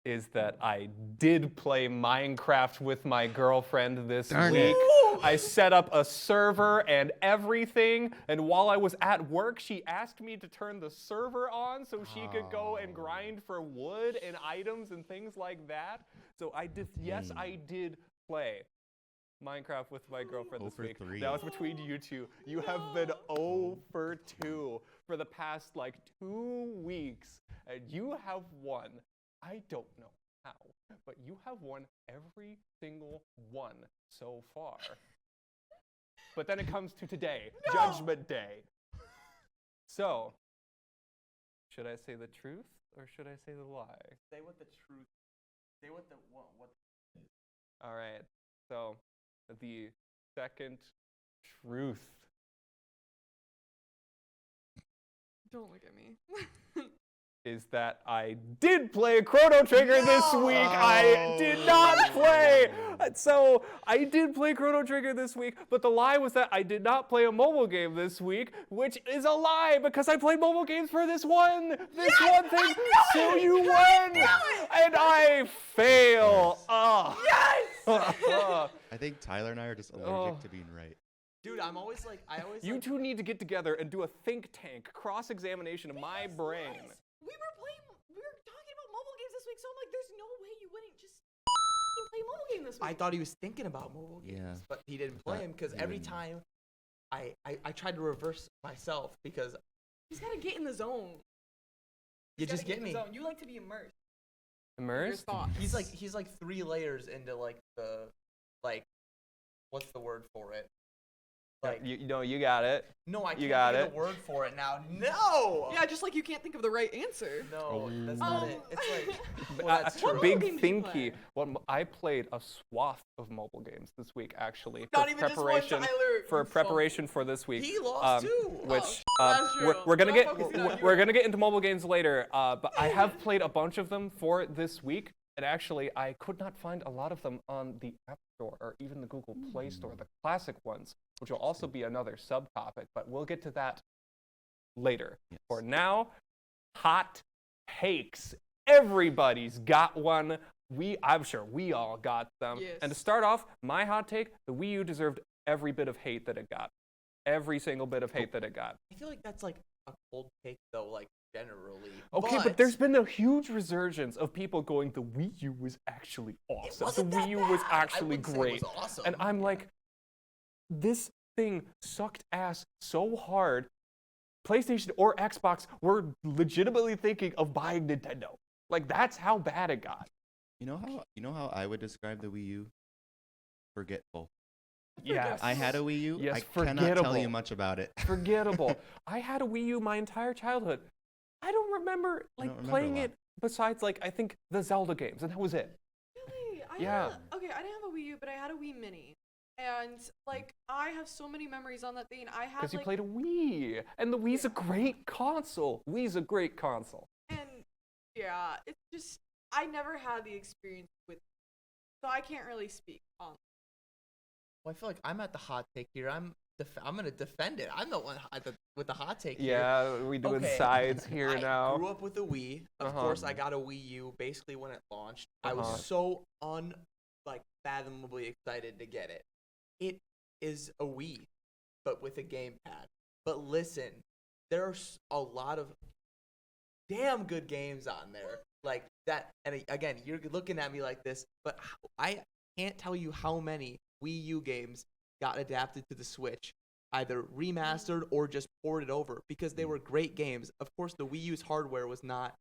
is that I did play Minecraft with my girlfriend this Darn week. it. I set up a server and everything, and while I was at work, she asked me to turn the server on so she could go and grind for wood and items and things like that. So I did, yes, I did play Minecraft with my girlfriend this 0 week. for 3. That was between you two. You have been 0 for 2 for the past like 2 weeks, and you have won. I don't know how, but you have won every single one so far. But then it comes to today, Judgment Day. So, should I say the truth or should I say the lie? Say what the truth. Say what the what. All right. So, the second truth Don't look at me. is that I did play Chrono Trigger this week. I did not play. So I did play Chrono Trigger this week, but the lie was that I did not play a mobile game this week, which is a lie because I played mobile games for this one thing. So you win, and I fail. Yes! I think Tyler and I are just allergic to being right. Dude, I'm always like, You two need to get together and do a think tank cross-examination of my brain. We were talking about mobile games this week, so I'm like, there's no way you wouldn't just play mobile game this week. I thought he was thinking about mobile games, Yeah. but he didn't play them because every time I tried to reverse myself because He's gotta get in the zone. you He's just gotta get me. in the zone. You like to be immersed. Your Immersed? thoughts. He's like 3 layers into like the what's the word for it? Like You know, you got it. no, I you can't got think of it. the word for it now. No. Yeah, just like you can't think of the right answer. No, that's not it. It's like well, that's What true. mobile Big games do you thinky. play? I played a swath of mobile games this week, actually, Not even just one, Tyler. for You preparation for this week. He lost too. Which that's true. we're gonna We're get focusing on you. we're gonna get into mobile games later. But I have played a bunch of them for this week, and actually I could not find a lot of them on the App Store or even the Google Play Store, the classic ones, which will also be another subtopic. But we'll get to that later. Yes. For now, hot takes. Everybody's got one. I'm sure we all got them. Yes. And to start off, my hot take: the Wii U deserved every bit of hate that it got. Every single bit of hate that it got. I feel like that's like a cold take though, like generally. Okay, but there's been a huge resurgence of people going, the Wii U was actually awesome. The wasn't that Wii U was bad. I actually wouldn't say it great. was awesome. And I'm like, this thing sucked ass so hard. PlayStation or Xbox were legitimately thinking of buying Nintendo. Like, that's how bad it got. You know how I would describe the Wii U? Forgetful. Yes. I had a Wii U. Yes, I cannot tell forgettable. you much about it. Forgettable. I had a Wii U my entire childhood. I don't remember don't remember playing a lot. it besides like I think the Zelda games, and that was it. Really? Yeah. I didn't have a Wii U, but I had a Wii Mini. And like I have so many memories on that thing. I had Because you like played a Wii, and the Wii's a great console. Wii's a great console. and yeah, it's just I never had the experience with so I can't really speak on Well, I feel like I'm at the hot take here. I'm gonna defend it. I'm the one with the hot take here. Yeah, we doing Okay. sides here I now. grew up with a Wii. Of Uh-huh. course, I got a Wii U basically when it launched. I Uh-huh. was so unfathomably excited to get it. It is a Wii, but with a gamepad. But listen, there's a lot of damn good games on there like that. And again, you're looking at me like this, but I can't tell you how many Wii U games got adapted to the Switch, either remastered or just ported over because they were great games. Of course, the Wii U's hardware was not,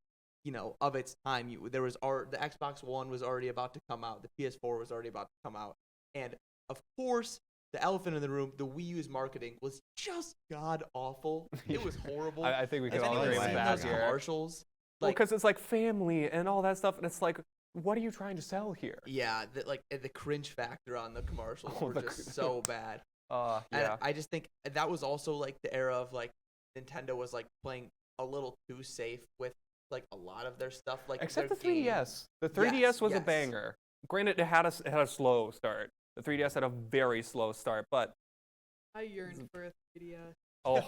of its time. The Xbox One was already about to come out, the PS4 was already about to come out, and of course, the elephant in the room, the Wii U's marketing was just god awful. It was horrible. I think we can Has all anyone agree with seen that those here. commercials? Well, because it's like family and all that stuff, and it's like, what are you trying to sell here? Yeah, the cringe factor on the commercials Oh, were the just cr- so bad. Yeah. And I just think that was also like the era of like Nintendo was like playing a little too safe with like a lot of their stuff. Like Except the their game. 3DS. The 3DS was a yes. banger. Granted, it had a slow start. The 3DS had a very slow start, but I yearned for a 3DS. oh,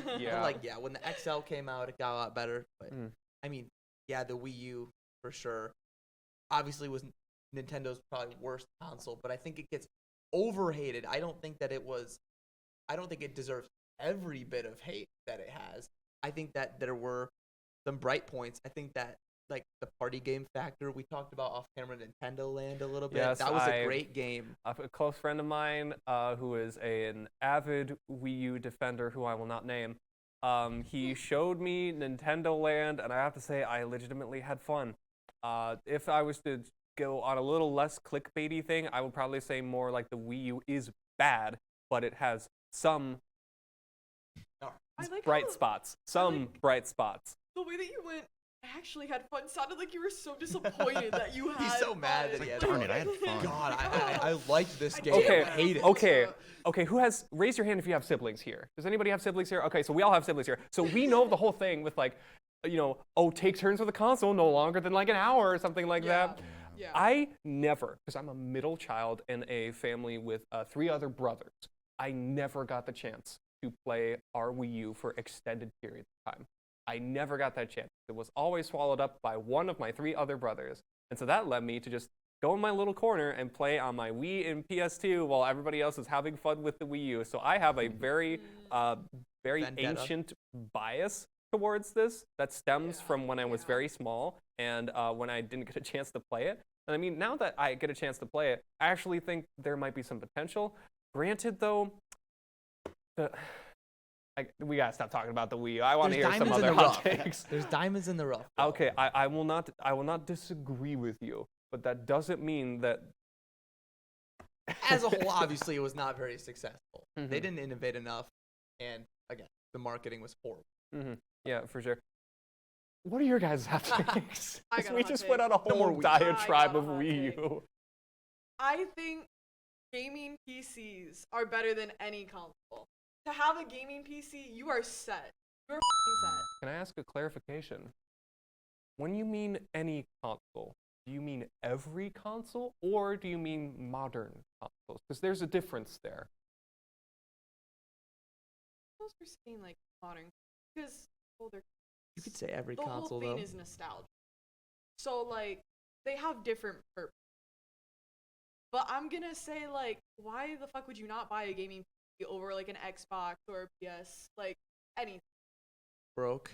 But yeah. like when the XL came out, it got a lot better. But Mm. I mean, yeah, the Wii U for sure. obviously was Nintendo's probably worst console, but I think it gets overhated. I don't think it deserves every bit of hate that it has. I think that there were some bright points. I think that like the party game factor we talked about off camera, Nintendo Land a little bit. Yes, that was a great game. A close friend of mine who is an avid Wii U defender who I will not name, he showed me Nintendo Land, and I have to say I legitimately had fun. If I was to go on a little less clickbaity thing, I would probably say more like the Wii U is bad, but it has some bright spots. Bright spots. The way that you went, I actually had fun. Sounded like you were so disappointed that you had. He's so mad that he had Darn it, I had fun. God, I liked this game. Okay, I hate it. Okay, raise your hand if you have siblings here. Does anybody have siblings here? Okay, so we all have siblings here. So we know the whole thing with like, take turns with a console no longer than like an hour or something like that. Yeah. I never, because I'm a middle child in a family with 3 other brothers, I never got the chance to play our Wii U for extended periods of time. I never got that chance. It was always swallowed up by one of my 3 other brothers. And so that led me to just go in my little corner and play on my Wii and PS2 while everybody else is having fun with the Wii U. So I have a very ancient bias towards this that stems from when I was very small and when I didn't get a chance to play it. And I mean, now that I get a chance to play it, I actually think there might be some potential. Granted, though, we gotta stop talking about the Wii U. I want to hear some other hot takes. There's diamonds in the rough. Okay, I will not disagree with you, but that doesn't mean that. As a whole, obviously, it was not very successful. Mm-hmm. They didn't innovate enough, and again, the marketing was horrible. Mm-hmm. Yeah, for sure. What are your guys' hot takes? I got a We hot just take. went on a No more whole Wii. diatribe I got a of hot Wii take. U. I think gaming PCs are better than any console. To have a gaming PC, you are set. You're set. Can I ask a clarification? When you mean any console, do you mean every console, or do you mean modern consoles? Because there's a difference there. Those are saying like modern, because older. You could say every The console, whole thing though. is nostalgia. So like they have different purposes. But I'm gonna say like, why the fuck would you not buy a gaming PC over like an Xbox or a PS, like anything? Broke.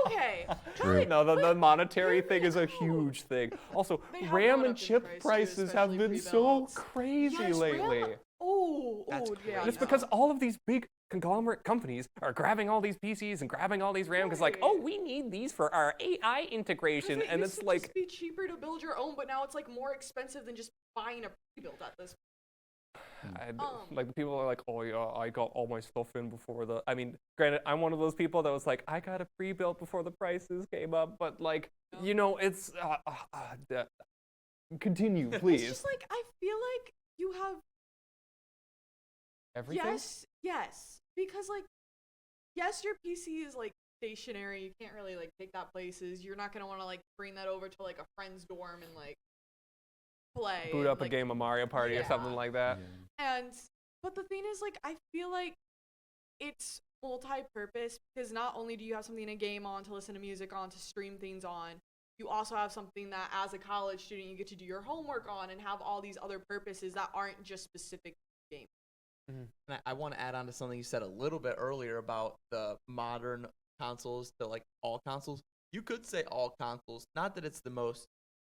Okay. True. No, the monetary thing is a no. huge thing. Also, They have RAM gone and up in chip price, too, prices have especially been so pre-builds. crazy Yes, lately. RAM. Oh, That's yeah. crazy. It's because all of these big conglomerate companies are grabbing all these PCs and grabbing all these RAM because like, Right. oh, we need these for our AI integration, and it's It like, used to just be cheaper to build your own, but now it's like more expensive than just buying a pre-built at this. like the people are like, oh yeah, I got all my stuff in before the. I mean, granted, I'm one of those people that was like, I got a pre-built before the prices came up, but like, it's. Continue, please. It's just like I feel like you have Everything. yes, because like yes, your PC is like stationary. You can't really like take that places. You're not gonna want to like bring that over to like a friend's dorm and like play. Boot up like, a game of Mario Party or something yeah. like that. But the thing is, like, I feel like it's multi-purpose because not only do you have something to game on, to listen to music on, to stream things on, you also have something that as a college student you get to do your homework on and have all these other purposes that aren't just specific to game. And I want to add on to something you said a little bit earlier about the modern consoles to like all consoles. You could say all consoles, not that it's the most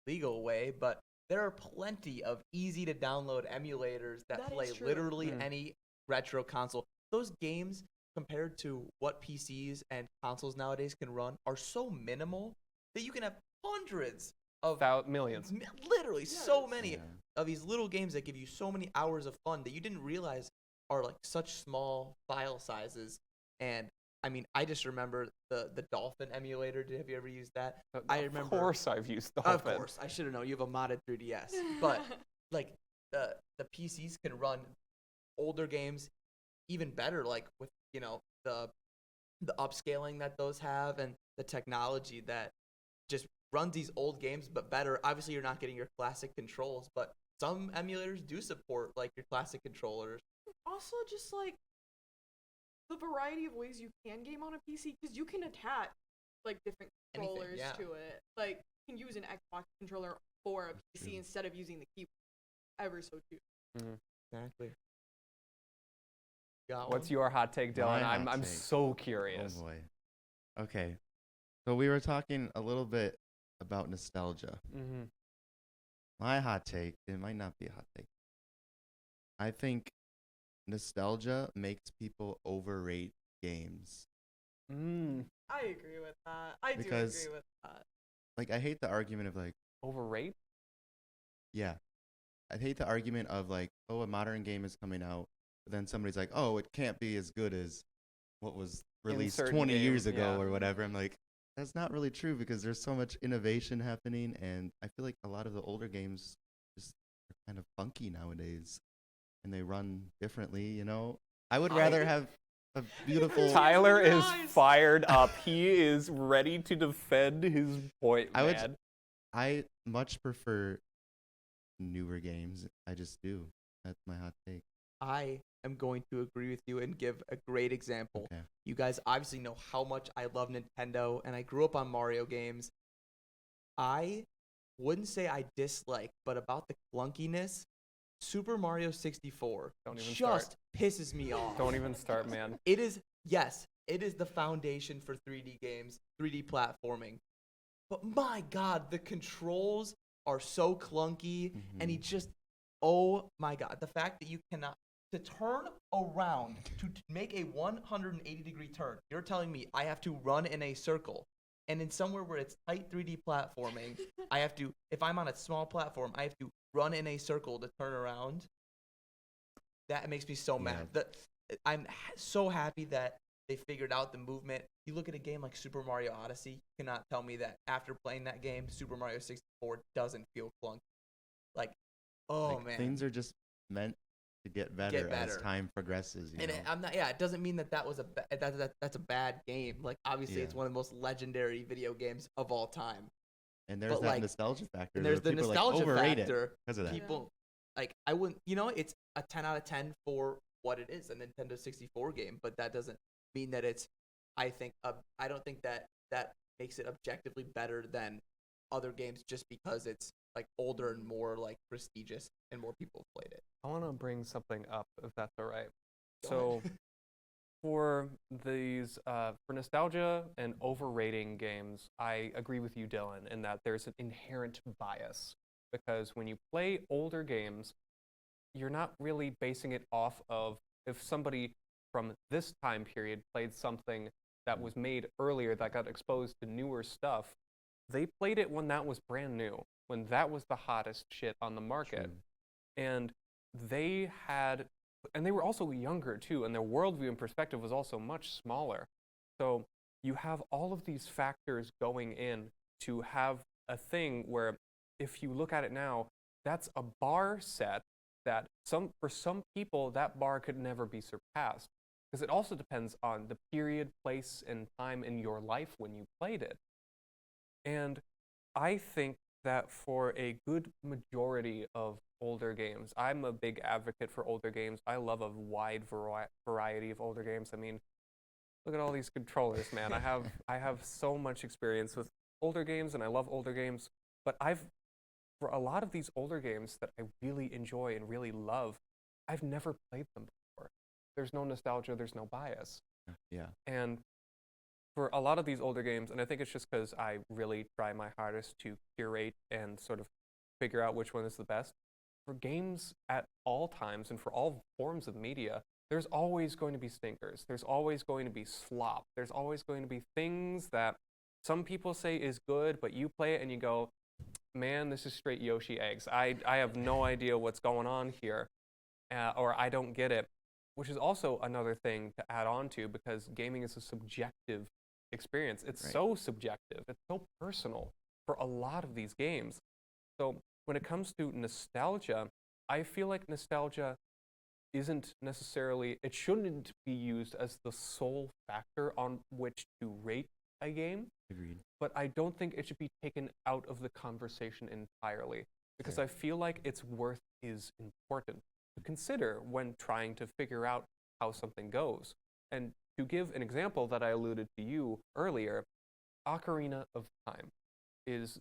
legal way, but there are plenty of easy to download emulators that That play is true. literally any retro console. Those games compared to what PCs and consoles nowadays can run are so minimal that you can have hundreds of About millions. literally so Yes. many Yeah. of these little games that give you so many hours of fun that you didn't realize are like such small file sizes. And I mean, I just remember the Dolphin emulator. Have you ever used that? I remember. Of course, I've used the Of course, I should have known. You have a modded 3DS, but like the PCs can run older games even better. Like with the upscaling that those have and the technology that just runs these old games but better. Obviously, you're not getting your classic controls, but some emulators do support like your classic controllers. Also, just like the variety of ways you can game on a PC because you can attach like different Anything, controllers yeah. to it. Like can use an Xbox controller for a PC True. instead of using the keyboard. Ever so too. Exactly. Got What's one? your hot take, Dylan? My hot I'm take. so Oh curious. boy. Okay. So we were talking a little bit about nostalgia. Mm-hmm. My hot take, it might not be a hot take. I think nostalgia makes people overrate games. I agree with that. I do Because- agree with that. Like, I hate the argument of like, Overrate? yeah, I hate the argument of like, oh, a modern game is coming out, but then somebody's like, oh, it can't be as good as what was released certain 20 game, years ago yeah. or whatever. I'm like, that's not really true because there's so much innovation happening, and I feel like a lot of the older games just are kind of funky nowadays, and they run differently. You know, I would rather have a beautiful. Tyler is Nice. fired up. He is ready to defend his point, I would- man. I much prefer newer games. I just do. That's my hot take. I am going to agree with you and give a great example. Okay. You guys obviously know how much I love Nintendo, and I grew up on Mario games. I wouldn't say I dislike, but about the clunkiness, Super Mario 64 Don't even just pisses me off. Don't even start, man. It is, yes, it is the foundation for 3D games, 3D platforming. But my God, the controls are so clunky, and he just, oh my God, the fact that you cannot, to turn around, to make a 180-degree turn, you're telling me I have to run in a circle, and in somewhere where it's tight 3D platforming, I have to, if I'm on a small platform, I have to run in a circle to turn around. That makes me so mad. I'm so happy that they figured out the movement. You look at a game like Super Mario Odyssey, you cannot tell me that after playing that game, Super Mario 64 doesn't feel clunky. Like, oh Like, man. things are just meant to get better, as better. time progresses. You And know? I'm not. Yeah, it doesn't mean that was that's a bad game. Like, obviously, it's Yeah. one of the most legendary video games of all time. And there's but, that like, nostalgia factor. And there's where the people, nostalgia like, overrate factor. it because of that. People, like, I wouldn't. It's a 10 out of 10 for what it is, a Nintendo 64 game. But that doesn't mean that it's. I don't think that makes it objectively better than other games just because it's like older and more like prestigious and more people have played it. I want to bring something up, if that's all right. Go So, ahead. for for nostalgia and overrating games, I agree with you, Dylan, in that there's an inherent bias. Because when you play older games, you're not really basing it off of if somebody from this time period played something that was made earlier that got exposed to newer stuff. They played it when that was brand new, when that was the hottest shit on the market. True. And they were also younger too, and their worldview and perspective was also much smaller. So you have all of these factors going in to have a thing where, if you look at it now, that's a bar set that for some people that bar could never be surpassed, because it also depends on the period, place, and time in your life when you played it. And I think that for a good majority of older games, I'm a big advocate for older games. I love a wide variety of older games. I mean, look at all these controllers, man. I have so much experience with older games, and I love older games. But for a lot of these older games that I really enjoy and really love, I've never played them before. There's no nostalgia, there's no bias. Yeah. And for a lot of these older games, and I think it's just because I really try my hardest to curate and sort of figure out which one is the best, for games at all times and for all forms of media, there's always going to be stinkers. There's always going to be slop. There's always going to be things that some people say is good, but you play it and you go, man, this is straight Yoshi eggs. I have no idea what's going on here, or I don't get it, which is also another thing to add on to, because gaming is a subjective experience. It's Right. so subjective. It's so personal for a lot of these games. So when it comes to nostalgia, I feel like nostalgia isn't necessarily, it shouldn't be used as the sole factor on which to rate a game, Agreed. but I don't think it should be taken out of the conversation entirely, because Fair. I feel like its worth is important to consider when trying to figure out how something goes. And to give an example that I alluded to you earlier, Ocarina of Time is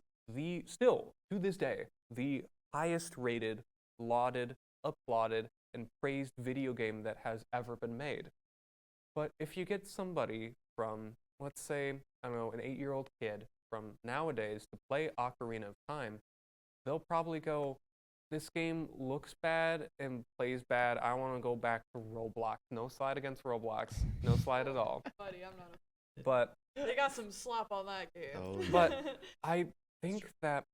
still to this day, the highest rated, lauded, applauded, and praised video game that has ever been made. But if you get somebody from, let's say, I don't know, an 8-year-old kid from nowadays to play Ocarina of Time, they'll probably go, this game looks bad and plays bad. I want to go back to Roblox. No slide against Roblox. No slide at all. Buddy, I'm not But They got some slap on that game. Oh, But I think that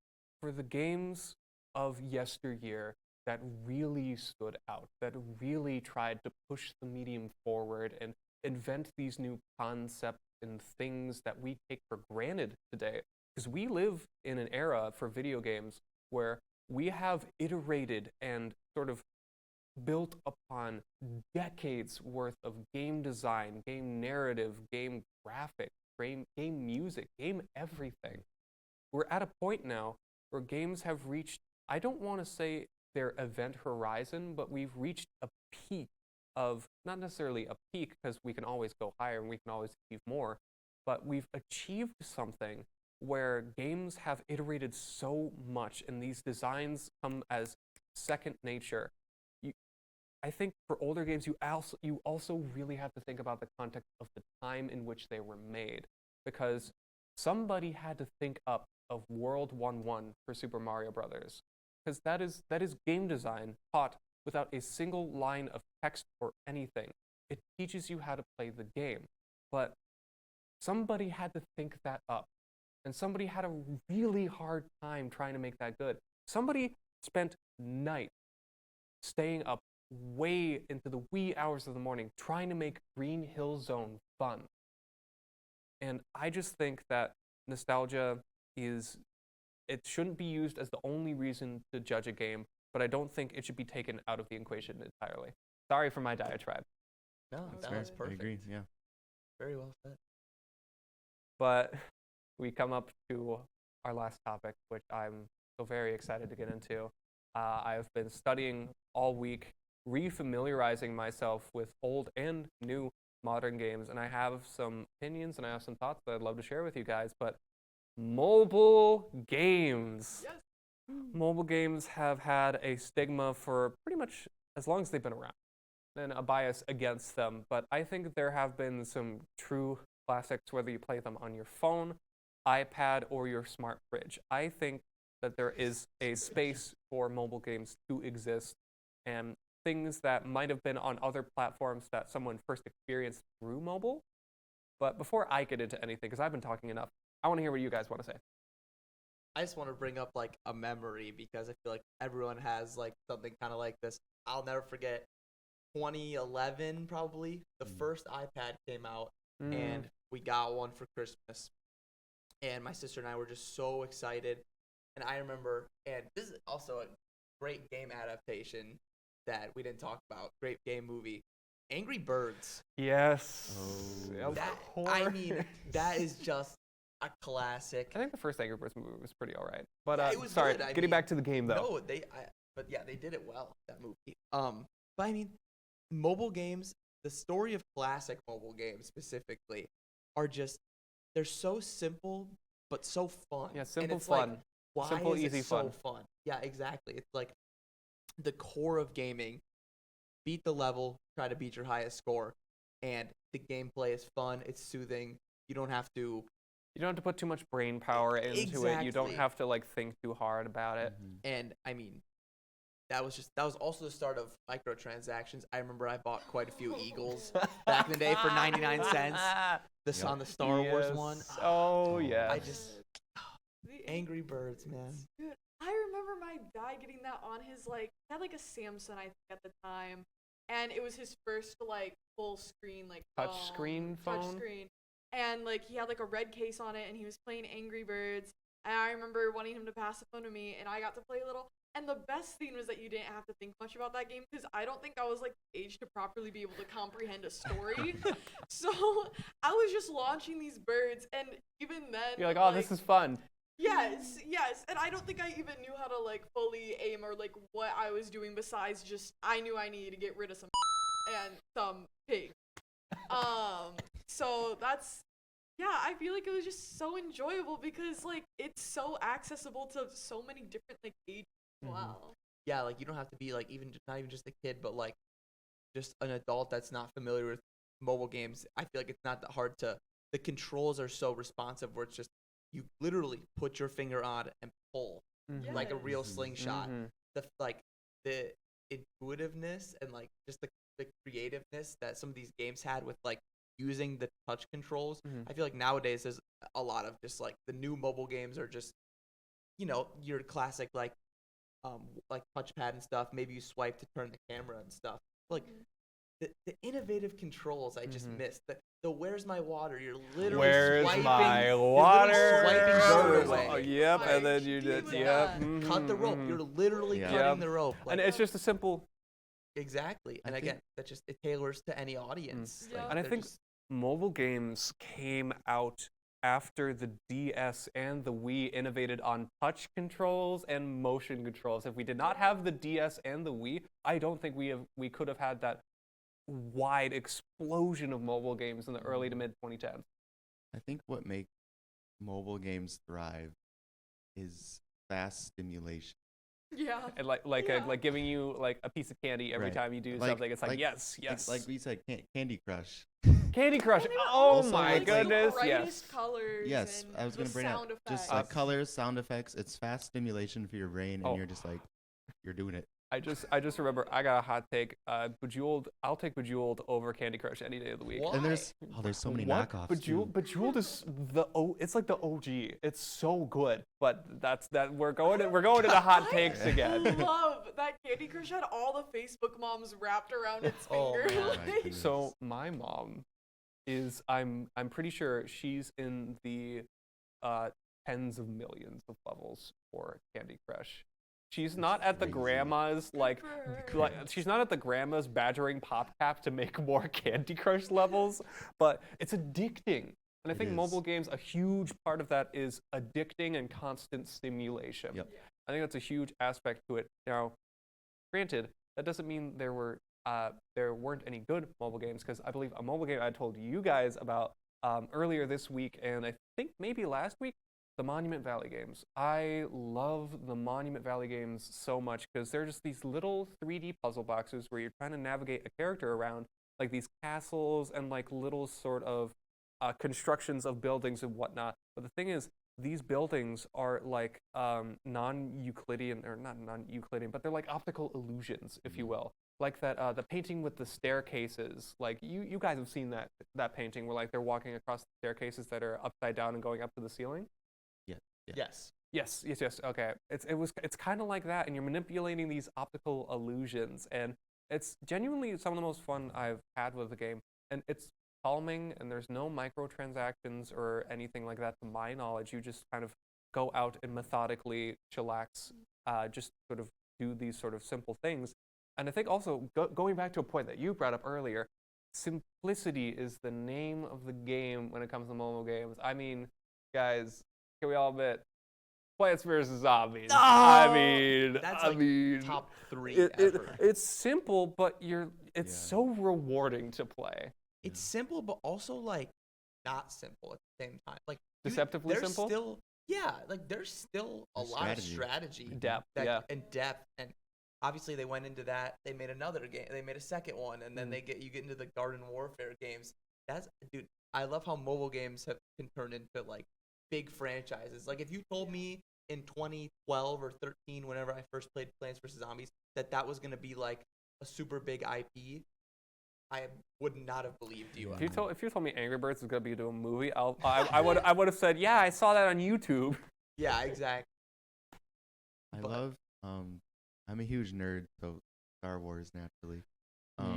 for the games of yesteryear that really stood out, that really tried to push the medium forward and invent these new concepts and things that we take for granted today, because we live in an era for video games where we have iterated and sort of built upon decades worth of game design, game narrative, game graphics, game music, game everything. We're at a point now where games have reached, I don't want to say their event horizon, but we've reached a peak of, not necessarily a peak because we can always go higher and we can always achieve more, but we've achieved something where games have iterated so much and these designs come as second nature. I think for older games, you also really have to think about the context of the time in which they were made, because somebody had to think up of World 1-1 for Super Mario Brothers, because that is game design taught without a single line of text or anything. It teaches you how to play the game, but somebody had to think that up, and somebody had a really hard time trying to make that good. Somebody spent nights staying up way into the wee hours of the morning trying to make Green Hill Zone fun. And I just think that nostalgia it shouldn't be used as the only reason to judge a game, but I don't think it should be taken out of the equation entirely. Sorry for my diatribe. No, That's that fair. was perfect. I agree. Yeah. Very well said. But we come up to our last topic, which I'm so very excited to get into. I've been studying all week, refamiliarizing myself with old and new modern games, and I have some opinions and I have some thoughts that I'd love to share with you guys. But mobile games. Yes. Mobile games have had a stigma for pretty much as long as they've been around, and a bias against them. But I think there have been some true classics, whether you play them on your phone, iPad, or your smart fridge. I think that there is a space for mobile games to exist, and things that might have been on other platforms that someone first experienced through mobile. But before I get into anything, because I've been talking enough, I want to hear what you guys want to say. I just want to bring up like a memory because I feel like everyone has like something kind of like this. I'll never forget 2011 probably. The first iPad came out and we got one for Christmas. And my sister and I were just so excited. And I remember, and this is also a great game adaptation that we didn't talk about. Great game movie. Angry Birds. Yes. Oh. Of That, course. I mean, that is just a classic. I think the first Angry Birds movie was pretty all right. But Yeah, it was sorry, good. I getting mean, back to the game though. No, but yeah, they did it well, that movie. But I mean, mobile games, the story of classic mobile games specifically, are just, they're so simple, but so fun. Yeah, And simple it's like, fun. why Simple, is easy it so fun. fun? Yeah, exactly. It's like the core of gaming. Beat the level, try to beat your highest score, and the gameplay is fun, it's soothing. You don't have to You don't have to put too much brain power into it. You don't Exactly. have to like think too hard about it. And I mean, that was also the start of microtransactions. I remember I bought quite a few Eagles back in the day for 99 cents. Yeah. On the Star Wars one. Oh yes. I just Angry Birds, man. Dude, I remember my dad getting that on his he had like a Samsung I think at the time, and it was his first like full screen Touch screen phone? Touch screen, and like he had like a red case on it, and he was playing Angry Birds. And I remember wanting him to pass the phone to me, and I got to play a little. And the best thing was that you didn't have to think much about that game because I don't think I was like age to properly be able to comprehend a story. So I was just launching these birds, and even then, You're like, oh, this is fun. Yes, and I don't think I even knew how to like fully aim or like what I was doing besides just I knew I needed to get rid of some and some pig. So that's Yeah, I feel like it was just so enjoyable because like it's so accessible to so many different like ages as well. Yeah, like you don't have to be like not even just a kid, but like just an adult that's not familiar with mobile games. I feel like it's not that hard to. The controls are so responsive where it's just you literally put your finger on and pull like a real Yes. slingshot. The intuitiveness and like just the creativeness that some of these games had with like using the touch controls. I feel like nowadays there's a lot of just like the new mobile games are just your classic like touchpad and stuff. Maybe you swipe to turn the camera and stuff. Like the innovative controls I just missed. The where's my water? You're literally Where's swiping, my you're literally water? swiping dirt away. Oh, yep, and then Like, you did, doing yep. that. Cut the rope. You're literally Yeah. cutting Yep. the rope. And Like, it's just a simple, exactly. And I again, think- that just it tailors to any audience. Yeah. Like, and I they're think just- mobile games came out after the DS and the Wii innovated on touch controls and motion controls. If we did not have the DS and the Wii, I don't think we could have had that wide explosion of mobile games in the early to mid 2010s. I think what makes mobile games thrive is fast stimulation. Yeah. And Yeah. like giving you like a piece of candy every Right. time you do Like- something. It's like, like- yes, yes. Like we said, Candy Crush. Candy Crush. And they were Oh also, my like, the goodness, brightest yes. colors Yes, and I was the gonna bring up sound just effects. like colors, sound effects. It's fast stimulation for your brain, and Oh. you're just like, you're doing it. I just remember I got a hot take. Bejeweled. I'll take Bejeweled over Candy Crush any day of the week. What? And there's so many What? knockoffs. Bejeweled is it's like the OG. It's so good. But we're going into hot takes I again. love that Candy Crush had all the Facebook moms wrapped around its Oh, finger. man. Oh my goodness. So my mom is I'm pretty sure she's in the tens of millions of levels for Candy Crush. She's not at the crazy. grandma's Good for her. like she's not at the grandma's badgering PopCap to make more Candy Crush levels, but it's addicting. And I It think is. mobile games, a huge part of that is addicting and constant stimulation. Yep. I think that's a huge aspect to it. Now, granted, that doesn't mean there weren't any good mobile games, because I believe a mobile game I told you guys about earlier this week, and I think maybe last week, the Monument Valley games. I love the Monument Valley games so much because they're just these little 3D puzzle boxes where you're trying to navigate a character around, like these castles and like little sort of constructions of buildings and whatnot. But the thing is, these buildings are like non-Euclidean, or not non-Euclidean, but they're like optical illusions, if you will. Like that, the painting with the staircases. Like you guys have seen that painting where like they're walking across the staircases that are upside down and going up to the ceiling. Yes. Yes. Okay. It's kind of like that, and you're manipulating these optical illusions, and it's genuinely some of the most fun I've had with the game. And it's calming, and there's no microtransactions or anything like that to my knowledge. You just kind of go out and methodically chillax, just sort of do these sort of simple things. And I think also going back to a point that you brought up earlier, simplicity is the name of the game when it comes to mobile games. I mean, guys, can we all admit, Plants vs. Zombies? I mean, That's top 3 ever. it's simple, but it's Yeah. so rewarding to play. It's simple, but also like not simple at the same time. Like Deceptively there's simple? Still, yeah, like there's still a There's lot of strategy. strategy, Depth, and depth, and obviously they went into that. They made another game. They made a second one, and then you get into the garden warfare games. Dude, I love how mobile games can turn into like big franchises. Like if you told me in 2012 or 13, whenever I first played Plants vs. Zombies, that was gonna be like a super big IP, I would not have believed you. If you told me Angry Birds was gonna be doing a movie, I would have said, yeah, I saw that on YouTube. Yeah, exactly. I But- love. I'm a huge nerd, so Star Wars naturally.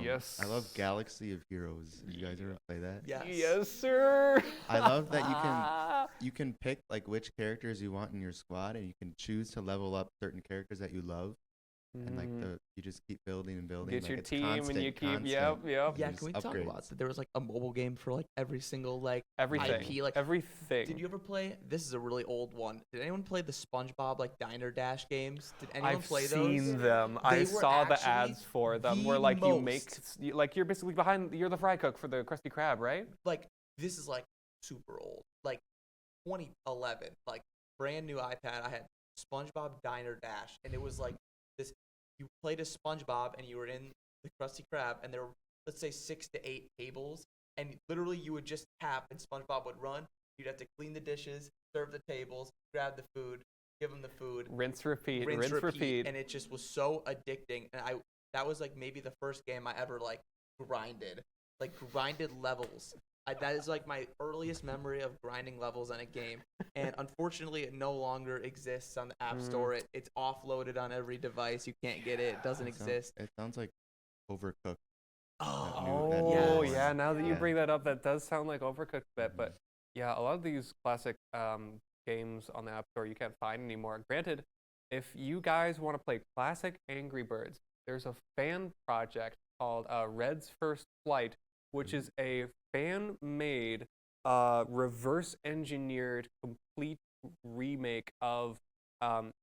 Yes. I love Galaxy of Heroes. You guys ever play that? Yes. Yes, sir. I love that you can pick like which characters you want in your squad, and you can choose to level up certain characters that you love, and like you just keep building and building. Get like, your it's team constant, and you keep constant. yep. Yeah, There's can we talk upgrades. about that? There was like a mobile game for like every single like Everything. IP. Like, Everything. did you ever play? This is a really old one. Did anyone play the SpongeBob like Diner Dash games? Did anyone I've play seen those? them. They I were saw the actually ads for them the where like you make most- like you're basically you're the fry cook for the Krusty Krab, right? Like this is like super old, like 2011, like brand new iPad. I had SpongeBob Diner Dash, and it was like this. You played as SpongeBob, and you were in the Krusty Krab, and there were, let's say, 6 to 8 tables, and literally you would just tap, and SpongeBob would run. You'd have to clean the dishes, serve the tables, grab the food, give them the food, Rinse, repeat, rinse, repeat. and it just was so addicting. And that was like maybe the first game I ever like grinded levels. That is like my earliest memory of grinding levels on a game, and unfortunately, it no longer exists on the App Store. It's offloaded on every device. You can't get it. It doesn't exist. It sounds like Overcooked. Oh, Yes. yeah. Now that you Yeah. bring that up, that does sound like Overcooked a bit. But yeah, a lot of these classic games on the App Store you can't find anymore. Granted, if you guys want to play classic Angry Birds, there's a fan project called Red's First Flight, which is a fan-made, reverse-engineered, complete remake of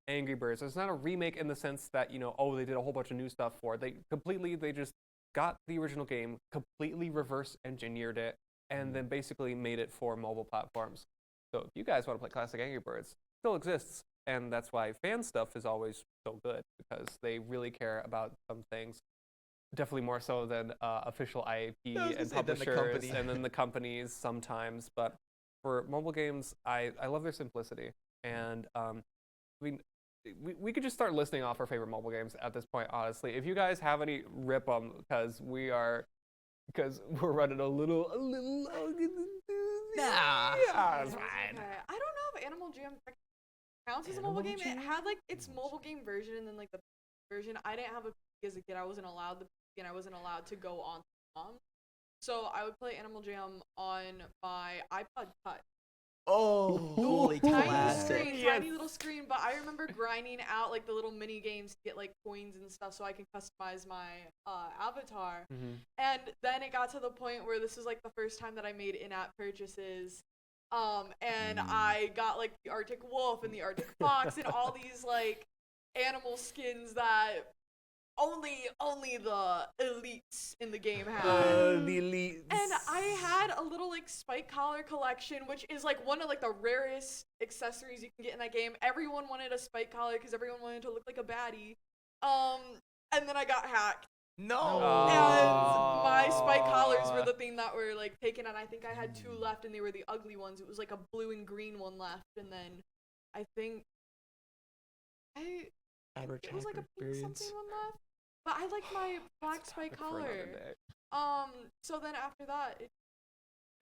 Angry Birds. It's not a remake in the sense that, they did a whole bunch of new stuff for it. They just got the original game, completely reverse-engineered it, and then basically made it for mobile platforms. So if you guys want to play classic Angry Birds, it still exists, and that's why fan stuff is always so good, because they really care about some things. Definitely more so than official IAP and publishers and then the companies sometimes. But for mobile games, I love their simplicity. And we could just start listing off our favorite mobile games at this point, honestly. If you guys have any, rip them, because we're running a little long in the tooth. Nah. Yeah, it's Okay. fine. I don't know if Animal Jam counts as a mobile game. It had like its mobile game version and then like the version. I didn't have a PC as a kid. I wasn't allowed the PC, and I wasn't allowed to go on mom. So I would play Animal Jam on my iPod Touch. Oh, holy Tiny classic. screen, tiny little screen. But I remember grinding out like the little mini games to get like coins and stuff, so I could customize my avatar. And then it got to the point where this was like the first time that I made in-app purchases. And I got like the Arctic Wolf and the Arctic Fox and all these like animal skins that only the elites in the game had. The elites. And I had a little like spike collar collection, which is like one of like the rarest accessories you can get in that game. Everyone wanted a spike collar because everyone wanted to look like a baddie. And then I got hacked. No. And my spike collars were the thing that were like taken, and I think I had 2 left, and they were the ugly ones. It was like a blue and green one left, and then I think Average it was like a hacker pink experience. something one left. But I liked my black spike For another collar. day. So then after that, it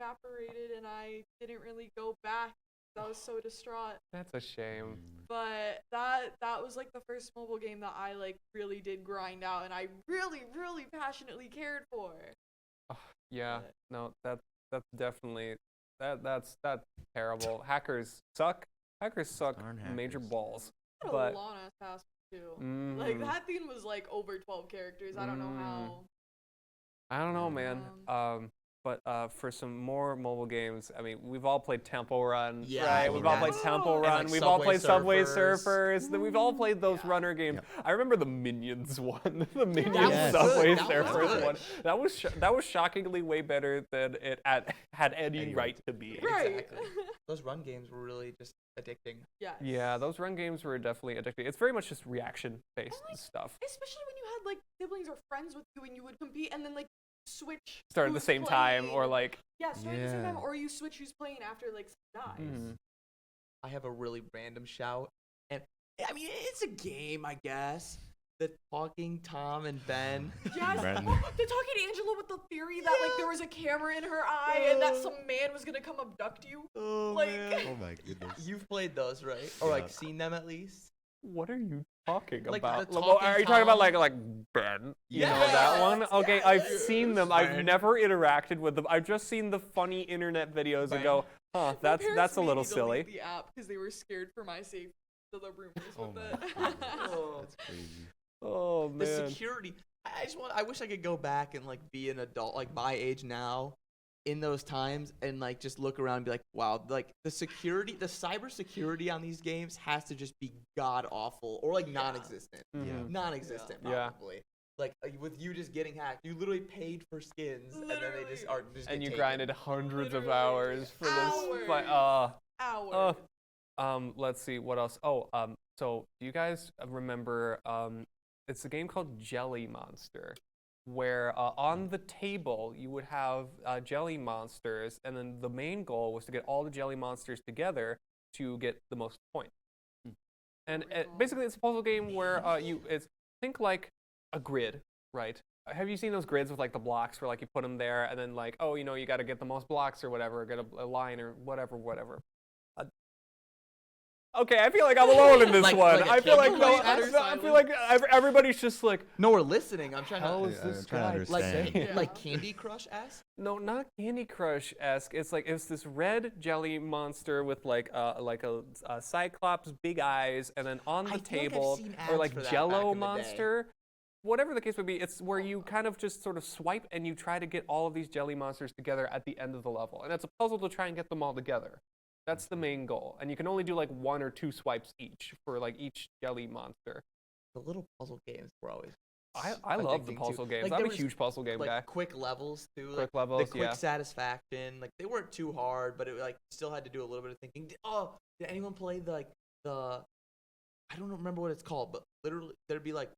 evaporated, and I didn't really go back. I was so distraught. That's a shame. But that was like the first mobile game that I like really did grind out, and I really, really passionately cared for. Yeah, no, that's definitely that's terrible. Hackers suck. Hackers suck Darn major hackers. balls. I had But a long ass pass too. Like that thing was like over 12 characters. I don't know how. I don't know, man. But for some more mobile games, I mean, we've all played Temple Run, Yeah, right? We've all played yes. Temple And, Run. like, We've all played Subway Surfers. Surfers. We've all played those runner games. Yep. I remember the Minions one, the Minions was Subway good. That was Surfers good. one. That was shockingly way better than it had any right to be. Right. Exactly. Those run games were really just addicting. Yes. Yeah, those run games were definitely addicting. It's very much just reaction-based stuff. Especially when you had like siblings or friends with you and you would compete and then like switch. Start at the who's same time, playing. or like. Yeah, start at the same time, Yeah. or you switch who's playing after like someone dies. Mhm. I have a really random shout, and I mean it's a game, I guess. The Talking Tom and Ben. Yes. Brandon. Oh, they're talking to Angela with the theory that like there was a camera in her eye and that some man was gonna come abduct you. Oh Like- man. Oh my goodness. You've played those, right? Or like Yeah. seen them at least? What are you talking Like about? the Well, Talking are you talking about Tom? like Ben? You know Yes, that one? Okay, yes, I've yes. seen them. I've Ben. never interacted with them. I've just seen the funny internet videos and Ben. go, huh, My that's parents a made little me delete silly. The app because they were scared for my safety. So the rumors Oh with my it. goodness. Oh. That's crazy. Oh The man. security. I wish I could go back and like be an adult, like my age now, in those times, and like just look around and be like, wow, like the security, the cyber security on these games has to just be god awful or like non-existent. Mhm. Non-existent Yeah. probably. like with you just getting hacked. You literally paid for skins, and then they just are just And get you taken. grinded hundreds of Literally. hours for this fight. Hours. Let's see what else. So do you guys remember? It's a game called Jelly Monster, where on the table you would have jelly monsters, and then the main goal was to get all the jelly monsters together to get the most points. And basically, it's a puzzle game where think like a grid, right? Have you seen those grids with like the blocks where like you put them there, and then like, oh, you got to get the most blocks or whatever, get a line or whatever. Okay, I feel like I'm alone in this Like one. a I feel like Candy no, Crush I feel like everybody's just like, No, we're listening. I'm trying how to is Yeah, this I'm trying to guy understand. saying? Yeah. like Candy Crush esque. No, not Candy Crush-esque. It's this red jelly monster with like a Cyclops big eyes, and then on the I feel like I've table seen or ads like for that Jello back in the day. monster. Whatever the case would be, it's where you kind of just sort of swipe and you try to get all of these jelly monsters together at the end of the level. And it's a puzzle to try and get them all together. That's the main goal. And you can only do like 1 or 2 swipes each for like each jelly monster. The little puzzle games were always. I love the addicting, too. puzzle games. Like, I'm there a was, huge puzzle game like guy. quick levels too. Quick Like, levels, the quick yeah. satisfaction. Like they weren't too hard, but it like still had to do a little bit of thinking. Did anyone play the I don't remember what it's called, but literally there'd be like,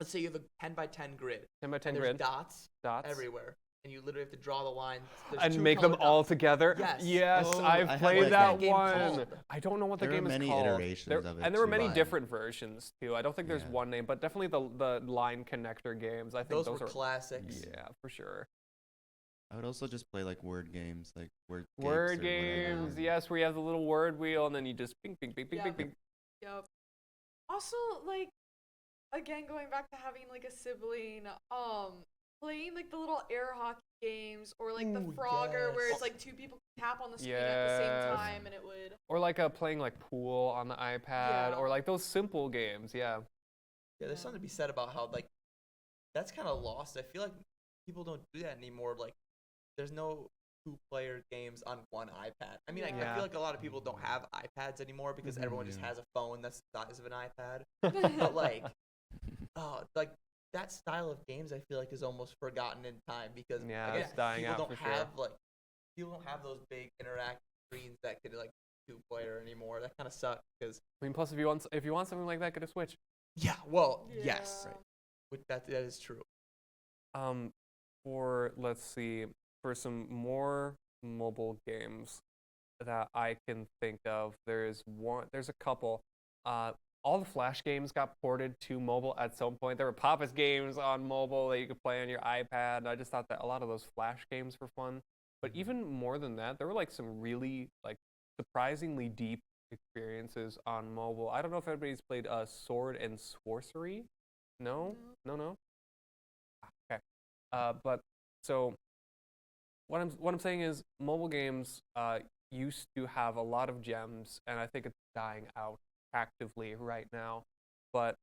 let's say you have a 10 by 10 grid. 10 by 10 and grid. there's dots Dots. everywhere, and you literally have to draw the line. And make them all together. Yes. Yes, Oh, I've I had played like that that. one. Game called? I don't know what the There are game is many called. iterations of it And there were too, many but- different versions too. I don't think there's Yeah. one name, but definitely the line connector games. I think Those were are classics. Yeah, for sure. I would also just play like word games, like word Word gigs or whatever. games, yes, where you have the little word wheel and then you just ping, ping, ping, ping, Yeah. ping, ping. Yep. Also, like, again, going back to having like a sibling, playing like the little air hockey games or like the Ooh, Frogger where yes. it's like 2 people tap on the screen at the Yes. same time and it would. Or like playing like pool on the iPad, Yeah. or like those simple games. Yeah. Yeah, there's something to be said about how like that's kind of lost. I feel like people don't do that anymore. Like, there's no 2-player games on one iPad. I mean, I Yeah. feel like a lot of people don't have iPads anymore because everyone just yeah. has a phone that's the size of an iPad. But like, like that style of games, I feel like is almost forgotten in time because Yeah, again, it's dying people out don't for sure. have like people don't have those big interactive screens that could like 2-player anymore. That kind of sucks because I mean, plus if you want something like that, get a Switch. yeah, well, yes, Yeah. Which that is true. Let's see, for some more mobile games that I can think of, there's a couple. All the Flash games got ported to mobile at some point. There were Papa's games on mobile that you could play on your iPad. And I just thought that a lot of those Flash games were fun. But even more than that, there were like some really like surprisingly deep experiences on mobile. I don't know if anybody's played Sword and Sorcery. No. Okay. But so what I'm saying is mobile games used to have a lot of gems, and I think it's dying out actively right now. But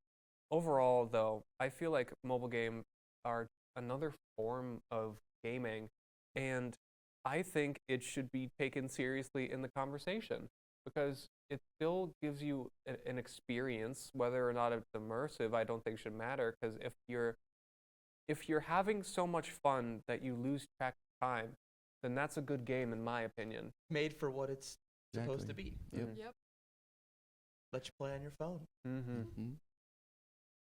overall, though, I feel like mobile games are another form of gaming, and I think it should be taken seriously in the conversation because it still gives you an experience. Whether or not it's immersive, I don't think should matter, because if you're having so much fun that you lose track of time, then that's a good game in my opinion. Made for what it's supposed to Exactly. be. Yep. Yep. Let you play on your phone. Mhm.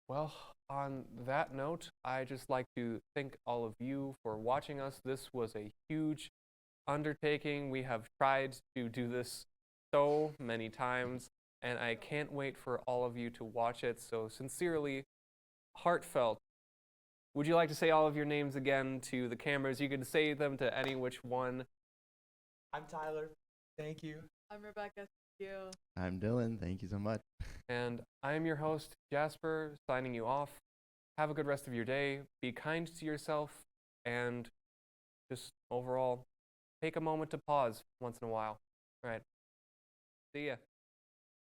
Well, on that note, I just like to thank all of you for watching us. This was a huge undertaking. We have tried to do this so many times, and I can't wait for all of you to watch it. So sincerely, heartfelt. Would you like to say all of your names again to the cameras? You can say them to any which one. I'm Tyler. Thank you. I'm Rebecca. Thank you. I'm Dylan. Thank you so much. And I am your host, Jasper, signing you off. Have a good rest of your day. Be kind to yourself, and just overall, take a moment to pause once in a while. All right. See ya.